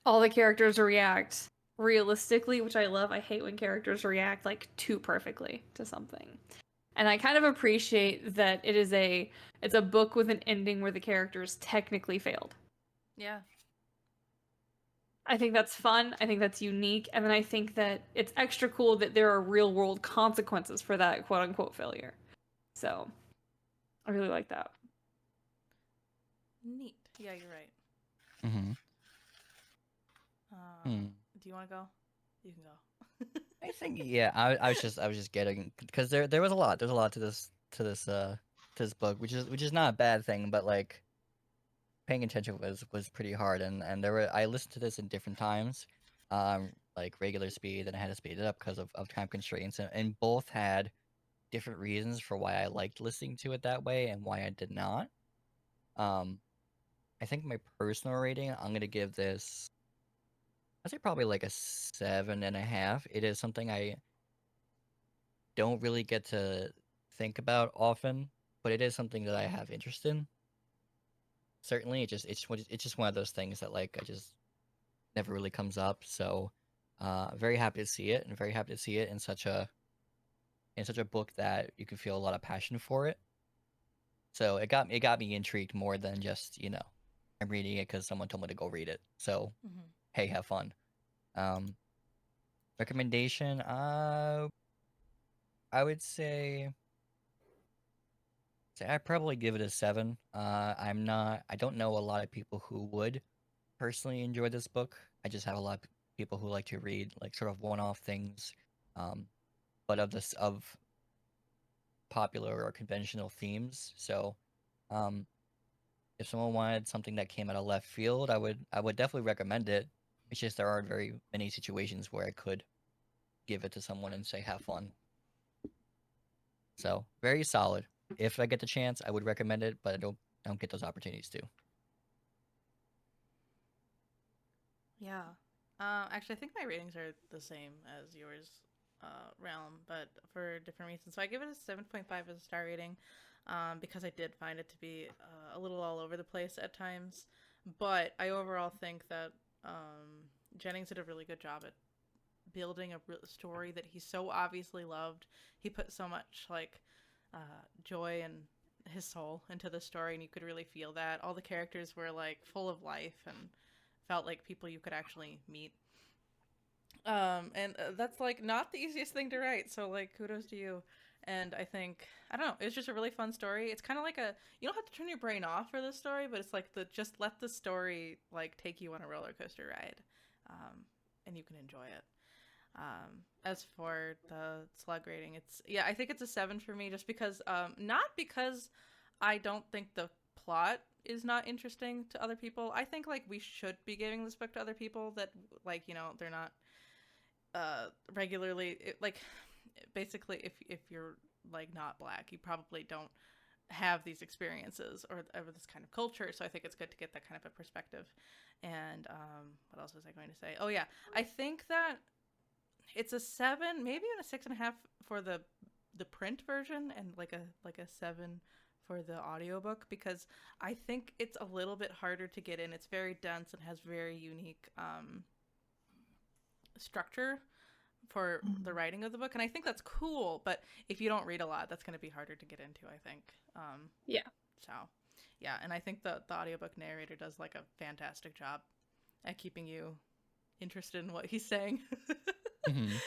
All the characters react realistically, which I love. I hate when characters react like too perfectly to something. And I kind of appreciate that it's a book with an ending where the characters technically failed. Yeah. I think that's fun. I think that's unique. And then I think that it's extra cool that there are real world consequences for that quote unquote failure. So I really like that. Neat. Yeah, you're right. Mm-hmm. Do you want to go? You can go. I think yeah. I was just getting because there was a lot. There's a lot to this book, which is not a bad thing, but like paying attention was pretty hard, and I listened to this in different times, like regular speed, and I had to speed it up because of time constraints, and both had different reasons for why I liked listening to it that way and why I did not. I think my personal rating, I'm gonna give this. I'd say probably like a 7.5. It is something I don't really get to think about often, but it is something that I have interest in. Certainly, it's just one of those things that like I just never really comes up. So, very happy to see it, and very happy to see it in such a book that you can feel a lot of passion for it. So it got me intrigued more than just I'm reading it because someone told me to go read it. So Mm-hmm. hey, have fun. Um, recommendation. I would say I'd probably give it a 7. I don't know a lot of people who would personally enjoy this book. I just have a lot of people who like to read like sort of one-off things, um, but of popular or conventional themes. So, um, if someone wanted something that came out of left field, I would definitely recommend it. It's just there aren't very many situations where I could give it to someone and say have fun. So very solid. If I get the chance, I would recommend it, but I don't get those opportunities to. Yeah. Actually, I think my ratings are the same as yours, Realm, but for different reasons. So I give it a 7.5 as a star rating, because I did find it to be a little all over the place at times. But I overall think that Jennings did a really good job at building a story that he so obviously loved. He put so much like joy and his soul into the story, and you could really feel that. All the characters were like full of life and felt like people you could actually meet. And that's like not the easiest thing to write. So like kudos to you. And I think I don't know. It's just a really fun story. It's kind of like you don't have to turn your brain off for this story, but it's like just let the story like take you on a roller coaster ride, and you can enjoy it. As for the slug rating, I think it's a 7 for me, just because not because I don't think the plot is not interesting to other people. I think like we should be giving this book to other people that like they're not regularly like basically if you're like not black, you probably don't have these experiences or this kind of culture. So I think it's good to get that kind of a perspective. And what else was I going to say? Oh yeah, I think that it's a 7, maybe even a 6.5 for the print version, and like a 7 for the audiobook, because I think it's a little bit harder to get in. It's very dense and has very unique structure for the writing of the book, and I think that's cool. But if you don't read a lot, that's going to be harder to get into, I think. Yeah. So, yeah, and I think the audiobook narrator does like a fantastic job at keeping you interested in what he's saying. Mhm.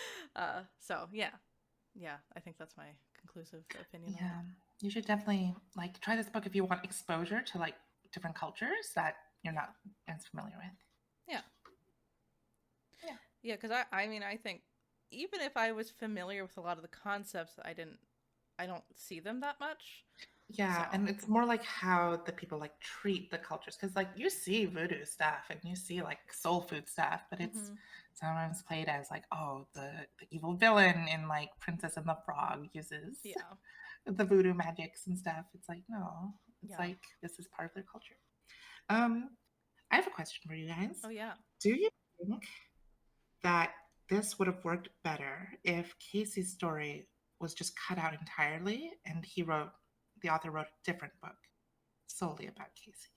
So yeah, I think that's my conclusive opinion on Yeah, you should definitely like try this book if you want exposure to like different cultures that you're Yeah. not as familiar with. Yeah. Yeah. Yeah, because I mean, I think even if I was familiar with a lot of the concepts, I don't see them that much. Yeah, So and it's more like how the people like treat the cultures because like you see voodoo stuff and you see like soul food stuff, but it's Mhm. sometimes played as like, oh, the evil villain in like Princess and the Frog uses yeah, the voodoo magics and stuff. It's like, no, it's yeah. like this is part of their culture. Um, I have a question for you guys. Oh yeah. Do you think that this would have worked better if Casey's story was just cut out entirely and the author wrote a different book solely about Casey?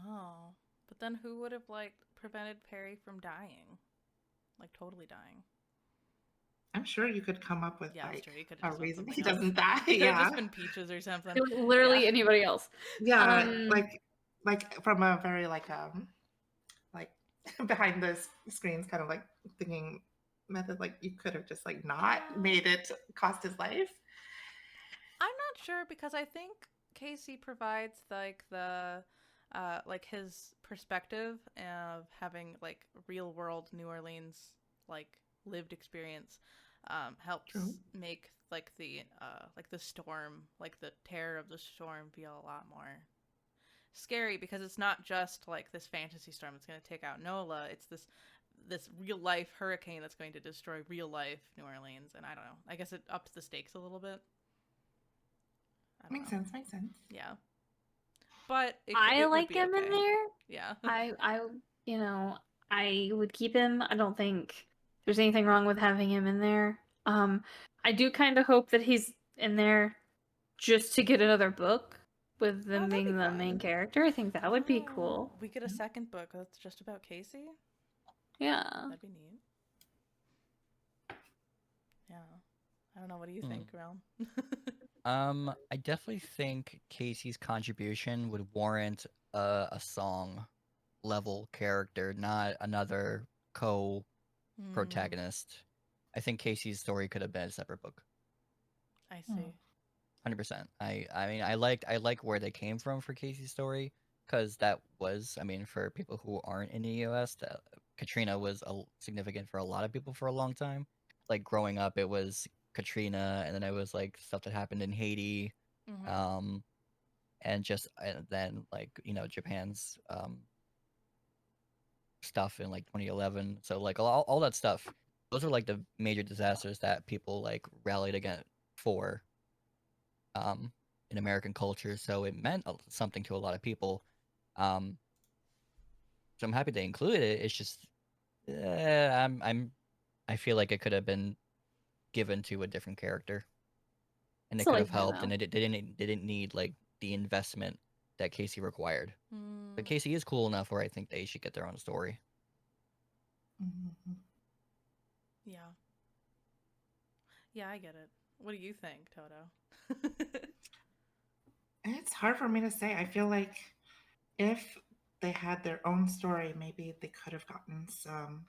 Oh, but then who would have like prevented Perry from dying, like totally dying? I'm sure you could come up with Yeah, that's like true. He could have a just done reason something he else. doesn't die. He could have Yeah. just been Peaches or something. Literally Yeah. anybody else. Yeah, Um, like from a very like behind the screens kind of like thinking method, like you could have just like not made it cost his life. I'm not sure because I think Casey provides like the like his perspective of having like real world New Orleans like lived experience helps True. make like the storm, like the terror of the storm feel a lot more scary because it's not just like this fantasy storm that's going to take out Nola. It's this real life hurricane that's going to destroy real life New Orleans, and I don't know. I guess it ups the stakes a little bit. I don't Makes know. sense, makes sense. Yeah, but I it would like be him in okay. there. Yeah. I, you know, I would keep him. I don't think there's anything wrong with having him in there. I do kind of hope that he's in there just to get another book with Oh, them that'd be being the main fun. character. I think that would be Oh, cool. we get a second book that's just about Casey. Yeah. That'd be neat. Yeah. I don't know. What do you Hmm. think, Realm? I definitely think Casey's contribution would warrant a song level character, not another Hmm. co-protagonist. I think Casey's story could have been a separate book. I Hmm. see. 100%. I mean I like where they came from for Casey's story because that was, I mean, for people who aren't in the US, that Katrina was significant for a lot of people for a long time. Like growing up, it was Katrina, and then it was like stuff that happened in Haiti, Mm-hmm. um, and then like Japan's stuff in like 2011. So like all that stuff, those are like the major disasters that people like rallied against for um, in American culture, so it meant something to a lot of people. Um, so I'm happy they included it. It's just, I feel like it could have been given to a different character, and it could Silly have thing helped, though. and it didn't need like the investment that Casey required. But Mm, Casey is cool enough where I think they should get their own story. Mhm. yeah. Yeah, I get it. What do you think, Toto? It's hard for me to say. I feel like if they had their own story, maybe they could have gotten some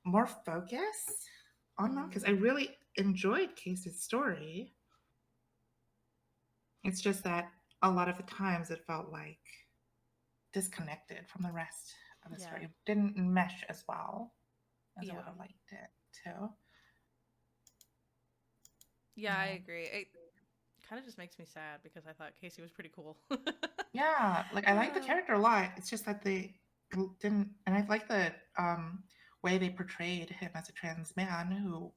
more focus on them because I Mm, really enjoyed Casey's story. It's just that a lot of the times it felt like disconnected from the rest of the yeah. story. It didn't mesh as well as I would Yeah. have liked it to. Yeah, I Yeah. agree. It kind of just makes me sad because I thought Casey was pretty cool. Yeah, like I like the character a lot. It's just that they didn't, and I like the way they portrayed him as a trans man who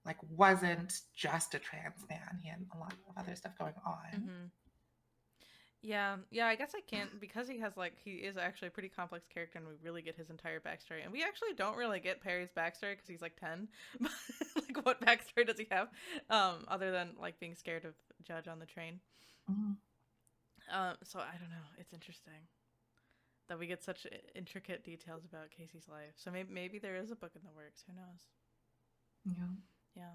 like wasn't just a trans man. He had a lot of other stuff going on. Hmm. Yeah, yeah, I guess I can't because he has like he is actually a pretty complex character and we really get his entire backstory. And we actually don't really get Perry's backstory because he's like 10. But like what backstory does he have? Other than like being scared of Judge on the train. Mhm. So I don't know. It's interesting that we get such intricate details about Casey's life. So maybe there is a book in the works. Who knows? Yeah. Yeah.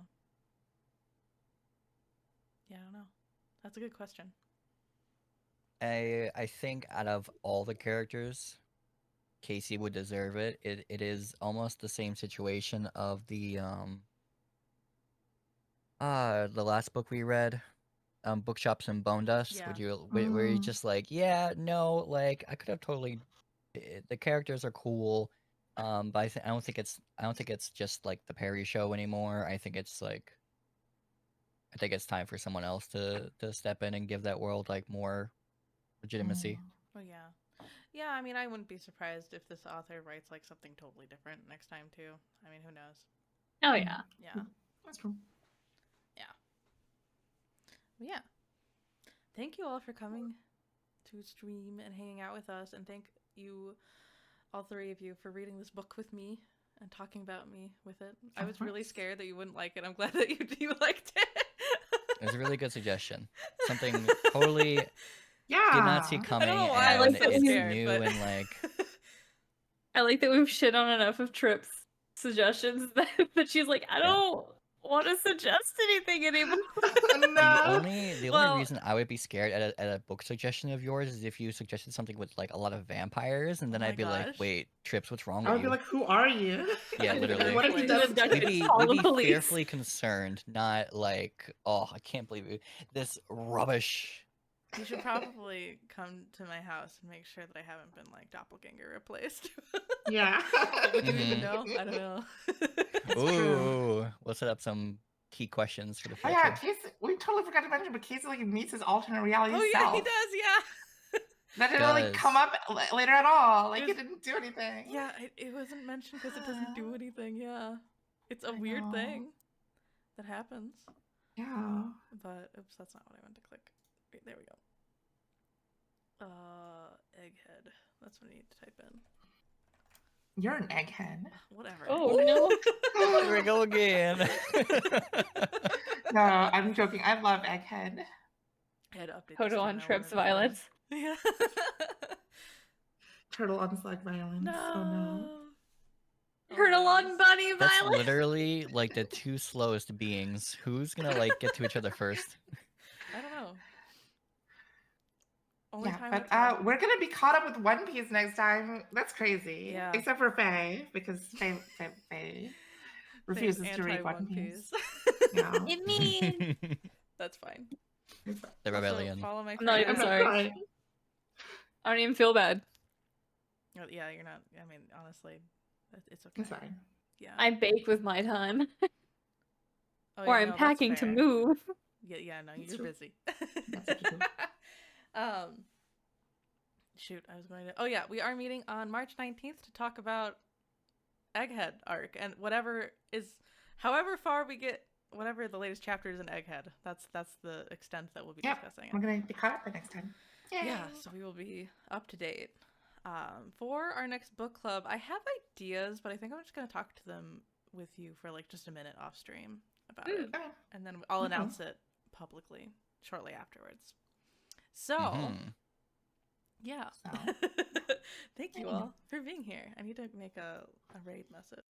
Yeah, I don't know. That's a good question. I think out of all the characters, Casey would deserve it. It is almost the same situation of the last book we read, Bookshops and Bone Dust, Yeah. where you're just like, yeah, no, like I could have totally. The characters are cool, but I don't think it's just like the Perry show anymore. I think it's time for someone else to step in and give that world like more legitimacy. Oh yeah. Yeah, I mean, I wouldn't be surprised if this author writes like something totally different next time too. I mean, who knows? Oh yeah. Yeah. That's true. But yeah. Thank you all for coming to stream and hanging out with us, and thank you, all three of you, for reading this book with me and talking about me with it. I Of was really course. scared that you wouldn't like it. I'm glad that you liked it. It was a really good suggestion. Something totally Yeah. did not see I coming, don't know why I and was so it's scared, new but and like I like that we've shit on enough of Trip's suggestions that she's like, I don't want to suggest anything anymore. the No. only Well- reason I would be scared at a book suggestion of yours is if you suggested something with like a lot of vampires, and then Oh my I'd be like, gosh. wait, Trips, what's wrong I with would be you? like, who are you? Yeah, literally. What have you done? Abducted. We'd Call the be police. fearfully concerned, not like, oh, I can't believe it. This rubbish. You should probably come to my house and make sure that I haven't been like doppelganger replaced. Yeah. Would you even Mhm. know? I don't know. Ooh, we'll set up some key questions for the Oh future. yeah, Casey, we totally forgot to mention, but Casey like meets his alternate reality Oh yeah, self. he does. Yeah. That didn't like Does. come up later at all. Like It it was- didn't do anything. Yeah, it wasn't mentioned because it doesn't do anything. Yeah, it's a I weird know. thing that happens. Yeah. But oops, that's not what I meant to click. Wait, there we go. Egghead. That's what I need to type in. You're an egghead. Whatever. Oh no. Here we go again. No, I'm joking. I love egghead. I had to update. Toto this on now, Trip's whatever. violence. Yeah. Turtle on slag violence. No. Oh no. Turtle on yes. bunny That's violence. literally like the two slowest beings. Who's gonna like get to each other first? I don't know. Only Yeah, time but will tell. we're gonna be caught up with One Piece next time. That's crazy. Yeah. Except for Faye, because Faye refuses to read One Piece. Yeah. It mean. That's fine. The Also, rebellion. follow my I'm not even I'm not sorry. crying. I don't even feel bad. Oh, yeah, you're not. I mean, honestly, it's okay. It's fine. Yeah. I bake with my time. Oh, Or yeah, I'm no, that's packing to fair. move. Yeah, no, That's you're true. busy. That's what you do. Shoot, I was going to. Oh yeah, we are meeting on March 19th to talk about Egghead arc and however far we get, whatever the latest chapter is in Egghead. That's the extent that we'll be Yep, discussing we're it. gonna be caught up by next time. Yay. Yeah, so we will be up to date. For our next book club, I have ideas, but I think I'm just gonna talk to them with you for like just a minute off stream about it, Okay. and then I'll Okay. announce it publicly shortly afterwards. So. Mhm. Yeah. So. Thank you Yeah. all for being here. I need to make a raid message.